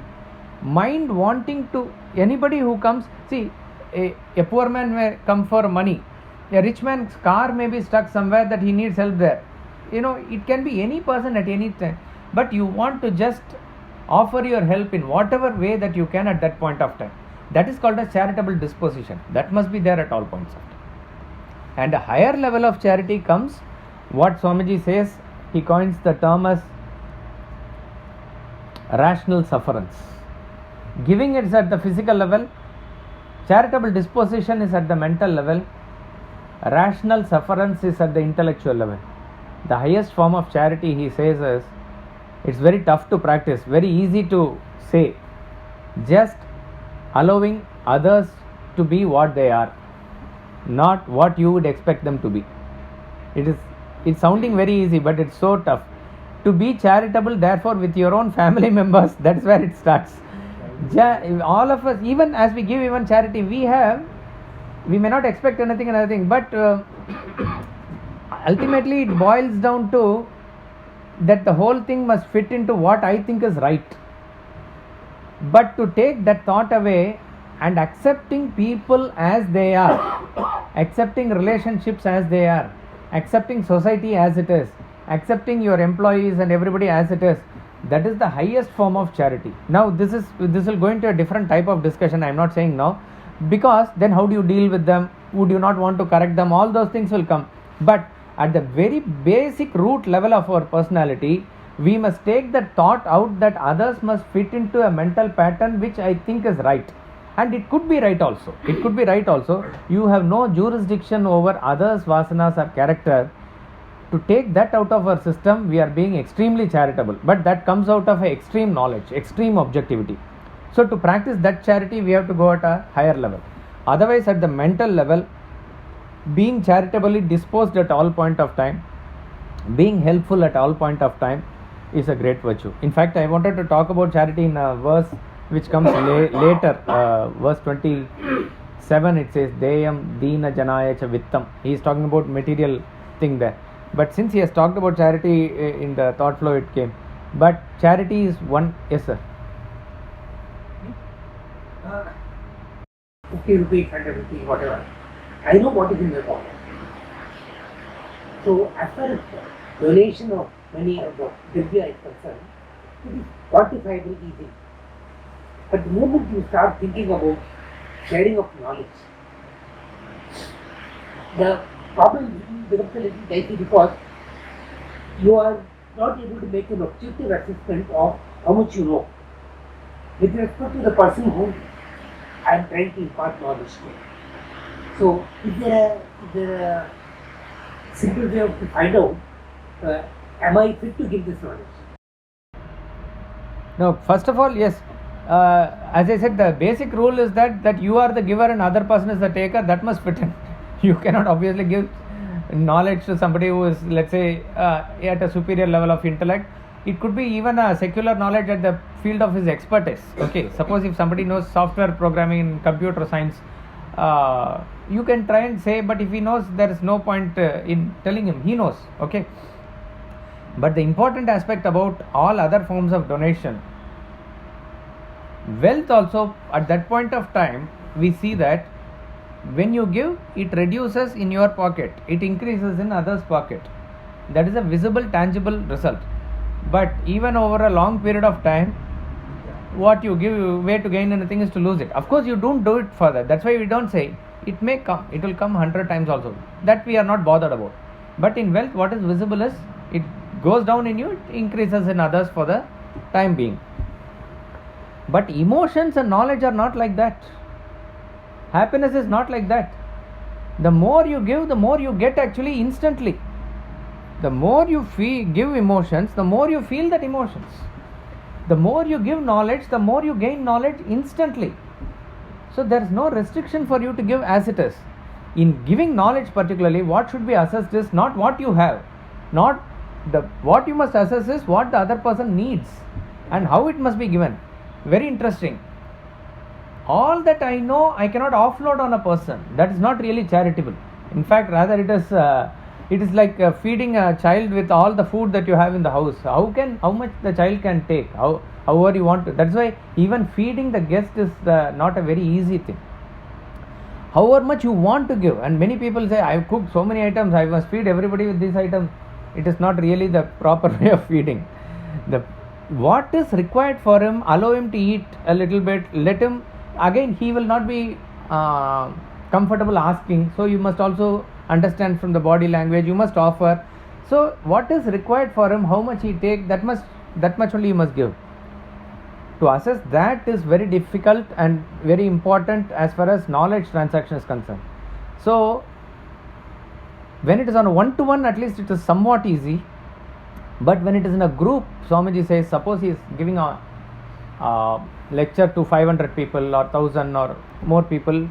Mind wanting to, anybody who comes, see, a poor man may come for money. A rich man's car may be stuck somewhere that he needs help there. It can be any person at any time. But you want to just offer your help in whatever way that you can at that point of time. That is called a charitable disposition. That must be there at all points of time. And a higher level of charity comes, what Swamiji says, he coins the term as rational sufferance. Giving is at the physical level, charitable disposition is at the mental level, rational sufferance is at the intellectual level. The highest form of charity, he says, is it's very tough to practice, very easy to say, just allowing others to be what they are, not what you would expect them to be. It's sounding very easy, but it's so tough to be charitable. Therefore, with your own family members, that's where it starts. All of us, even as we give even charity, we may not expect anything and everything, but ultimately it boils down to that the whole thing must fit into what I think is right. But to take that thought away and accepting people as they are, accepting relationships as they are, accepting society as it is, accepting your employees and everybody as it is, that is the highest form of charity. Now this will go into a different type of discussion, I am not saying now, because then how do you deal with them? Would you not want to correct them? All those things will come. But at the very basic root level of our personality, we must take the thought out that others must fit into a mental pattern which I think is right. And it could be right also. It could be right also. You have no jurisdiction over others' vasanas or character. To take that out of our system, we are being extremely charitable. But that comes out of extreme knowledge, extreme objectivity. So to practice that charity, we have to go at a higher level. Otherwise, at the mental level, being charitably disposed at all point of time, being helpful at all point of time is a great virtue. In fact, I wanted to talk about charity in a verse which comes later, verse 27, it says, Deyam Deena Janaya Cha Vittam. He is talking about material thing there. But since he has talked about charity in the thought flow, it came. But charity is one, yes sir. 50 rupees, 100 rupees, whatever. I know what is in the pocket. So as far as donation of money or the Divya is concerned, it is quantifiable easily. But the moment you start thinking about sharing of knowledge, the problem becomes a little dicey because you are not able to make an objective assessment of how much you know with respect to the person whom I am trying to impart knowledge to. So, is there a simple way to find out, am I fit to give this knowledge? No, first of all, yes. As I said, the basic rule is that you are the giver and other person is the taker. That must fit in. You cannot obviously give knowledge to somebody who is, let's say, at a superior level of intellect. It could be even a secular knowledge at the field of his expertise. Okay, suppose if somebody knows software programming, computer science, you can try and say, but if he knows, there is no point in telling him. He knows. Okay. But the important aspect about all other forms of donation, wealth also, at that point of time, we see that when you give, it reduces in your pocket, it increases in others' pocket. That is a visible, tangible result. But even over a long period of time, what you give way to gain anything is to lose it. Of course, you don't do it further. That's why we don't say it may come. It will come 100 times also. That we are not bothered about. But in wealth, what is visible is it goes down in you, it increases in others for the time being. But emotions and knowledge are not like that. Happiness is not like that. The more you give, the more you get actually instantly. The more you give emotions, the more you feel that emotions. The more you give knowledge, the more you gain knowledge instantly. So there is no restriction for you to give as it is. In giving knowledge particularly, what should be assessed is not what you have, not what you must assess is what the other person needs and how it must be given. Very interesting. All that I know, I cannot offload on a person. That is not really charitable. In fact, rather it is like feeding a child with all the food that you have in the house. How much the child can take, however you want to. That's why even feeding the guest is not a very easy thing. However much you want to give, and many people say, I've cooked so many items, I must feed everybody with this item. It is not really the proper way of feeding. What is required for him, allow him to eat a little bit, let him, again he will not be comfortable asking, so you must also understand from the body language, you must offer. So what is required for him, how much he take, that much only you must give. To assess that is very difficult and very important as far as knowledge transaction is concerned. So when it is on a one-to-one, at least it is somewhat easy. But when it is in a group, Swamiji says, suppose he is giving a lecture to 500 people or 1000 or more people,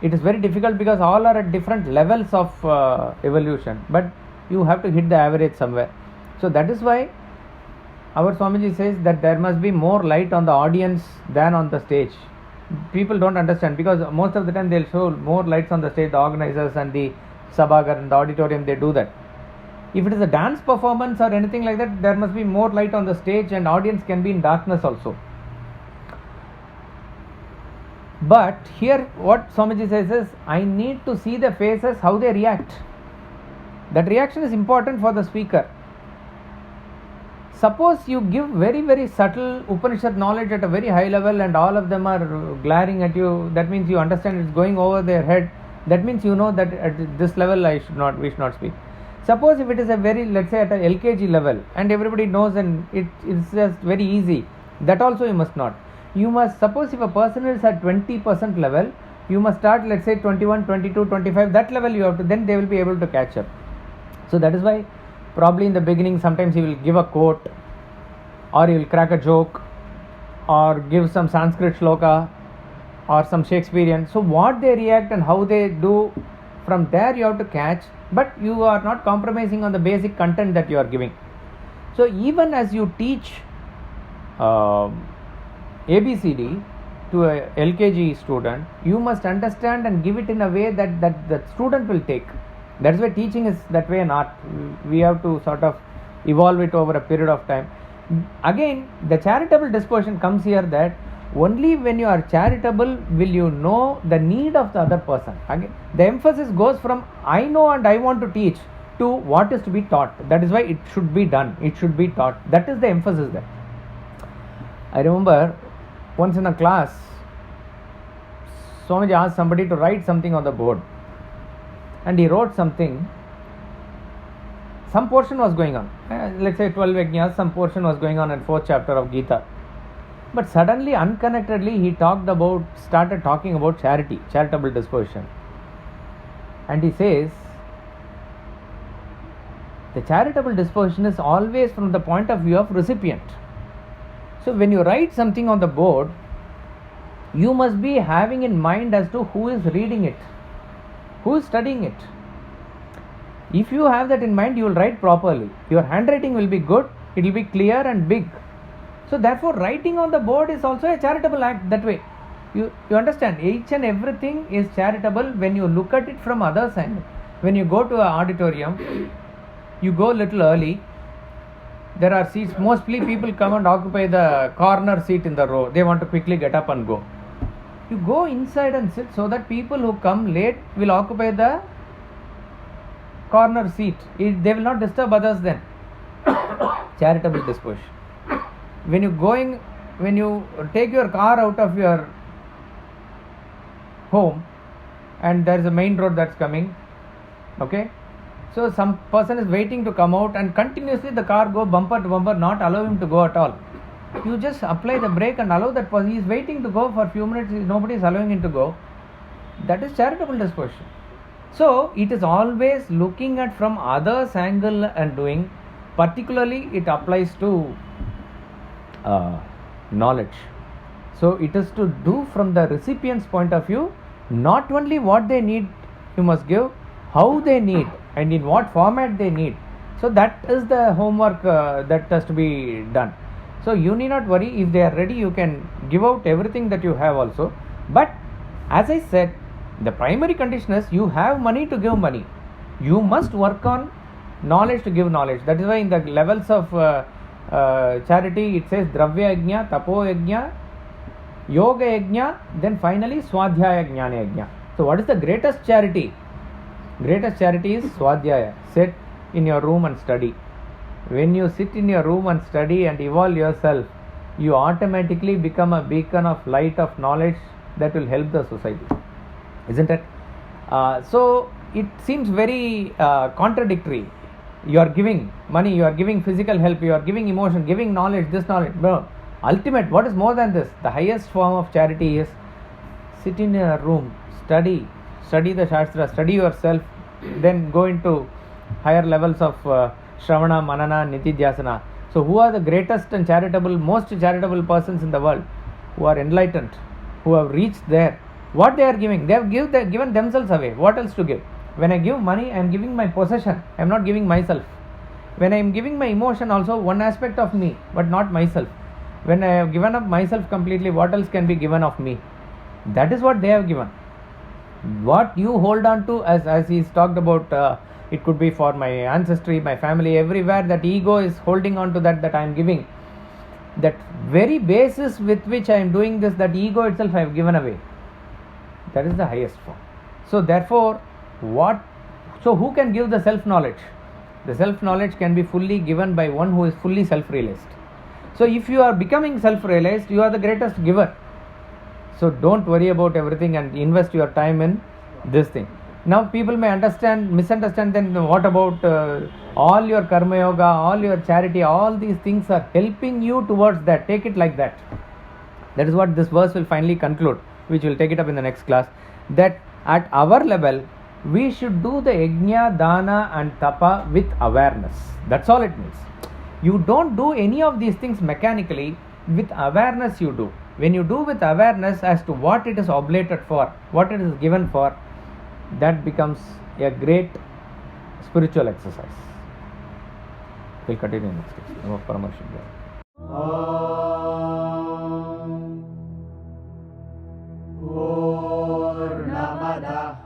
it is very difficult because all are at different levels of evolution, but you have to hit the average somewhere. So that is why our Swamiji says that there must be more light on the audience than on the stage. People don't understand because most of the time they'll show more lights on the stage, the organizers and the Sabhagar and the auditorium, they do that. If it is a dance performance or anything like that, there must be more light on the stage and audience can be in darkness also. But here what Swamiji says is, I need to see the faces, how they react. That reaction is important for the speaker. Suppose you give very, very subtle Upanishad knowledge at a very high level and all of them are glaring at you, that means you understand it's going over their head. That means you know that at this level we should not speak. Suppose if it is a very, let's say at a LKG level and everybody knows and it's just very easy, that also you must not. You must, suppose if a person is at 20% level, you must start, let's say 21, 22, 25, that level you have to, then they will be able to catch up. So that is why probably in the beginning sometimes he will give a quote or he will crack a joke or give some Sanskrit shloka or some Shakespearean. So what they react and how they do, from there you have to catch, but you are not compromising on the basic content that you are giving. So even as you teach ABCD to a LKG student, you must understand and give it in a way that the student will take. That is why teaching is that way an art. We have to sort of evolve it over a period of time. Again, the charitable disposition comes here that only when you are charitable will you know the need of the other person. Again, the emphasis goes from I know and I want to teach to what is to be taught. That is why it should be done, it should be taught. That is the emphasis there. I remember once in a class, Swamiji asked somebody to write something on the board and he wrote something. Some portion was going on, let's say 12 Yajnas, some portion was going on in 4th chapter of Gita. But suddenly, unconnectedly, he started talking about charity, charitable disposition. And he says, the charitable disposition is always from the point of view of recipient. So when you write something on the board, you must be having in mind as to who is reading it, who is studying it. If you have that in mind, you will write properly. Your handwriting will be good, it will be clear and big. So therefore, writing on the board is also a charitable act that way. You understand, each and everything is charitable when you look at it from other side. When you go to an auditorium, you go a little early. There are seats, mostly people come and occupy the corner seat in the row. They want to quickly get up and go. You go inside and sit so that people who come late will occupy the corner seat. They will not disturb others then. Charitable disposition. When you take your car out of your home and there is a main road that's coming, okay, so some person is waiting to come out and continuously the car go bumper to bumper, not allow him to go at all. You just apply the brake and allow that person. He is waiting to go for a few minutes, nobody is allowing him to go. That is charitable disposition. So it is always looking at from others' angle and doing. Particularly it applies to knowledge. So it is to do from the recipient's point of view. Not only what they need you must give, how they need and in what format they need. So that is the homework that has to be done. So you need not worry. If they are ready, you can give out everything that you have also. But as I said, the primary condition is you have money to give money. You must work on knowledge to give knowledge. That is why in the levels of charity it says Dravya Yajna, Tapo Yajna, Yoga Yajna, then finally Swadhyaya Jnana Yajna. So what is the greatest charity? Greatest charity is Swadhyaya. Sit in your room and study. When you sit in your room and study and evolve yourself, you automatically become a beacon of light of knowledge that will help the society. Isn't it? So it seems very contradictory. You are giving money, you are giving physical help, you are giving emotion, giving knowledge, this knowledge. No. Ultimate, what is more than this? The highest form of charity is sit in a room, study the Shastra, study yourself, then go into higher levels of Shravana, Manana, Nitidhyasana. So who are the greatest and charitable, most charitable persons in the world? Who are enlightened, who have reached there. What they are giving? They have given themselves away. What else to give? When I give money, I am giving my possession. I am not giving myself. When I am giving my emotion, also one aspect of me, but not myself. When I have given up myself completely, what else can be given of me? That is what they have given. What you hold on to, as he talked about, it could be for my ancestry, my family, everywhere that ego is holding on to that I am giving. That very basis with which I am doing this, that ego itself I have given away. That is the highest form. So therefore, who can give the self-knowledge? The self-knowledge can be fully given by one who is fully self-realized. So if you are becoming self-realized, you are the greatest giver. So don't worry about everything and invest your time in this thing. Now people may misunderstand, then what about all your karma yoga, all your charity, all these things are helping you towards that. Take it like that. That is what this verse will finally conclude, which will take it up in the next class. That at our level, we should do the yajna, dana and tapa with awareness. That's all it means. You don't do any of these things mechanically. With awareness you do. When you do with awareness as to what it is oblated for, what it is given for, that becomes a great spiritual exercise. We'll continue next week. Namo Paramarshibhaya. Poornam Adah,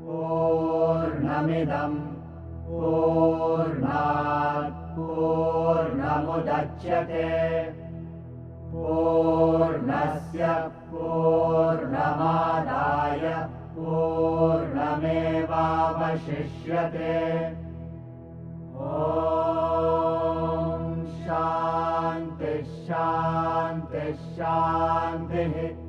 Poornamidam, Poornat Poornamudachyate, Poornasya Poornamadaya Poornamevavashishyate. Om Shanti Shanti Shanti.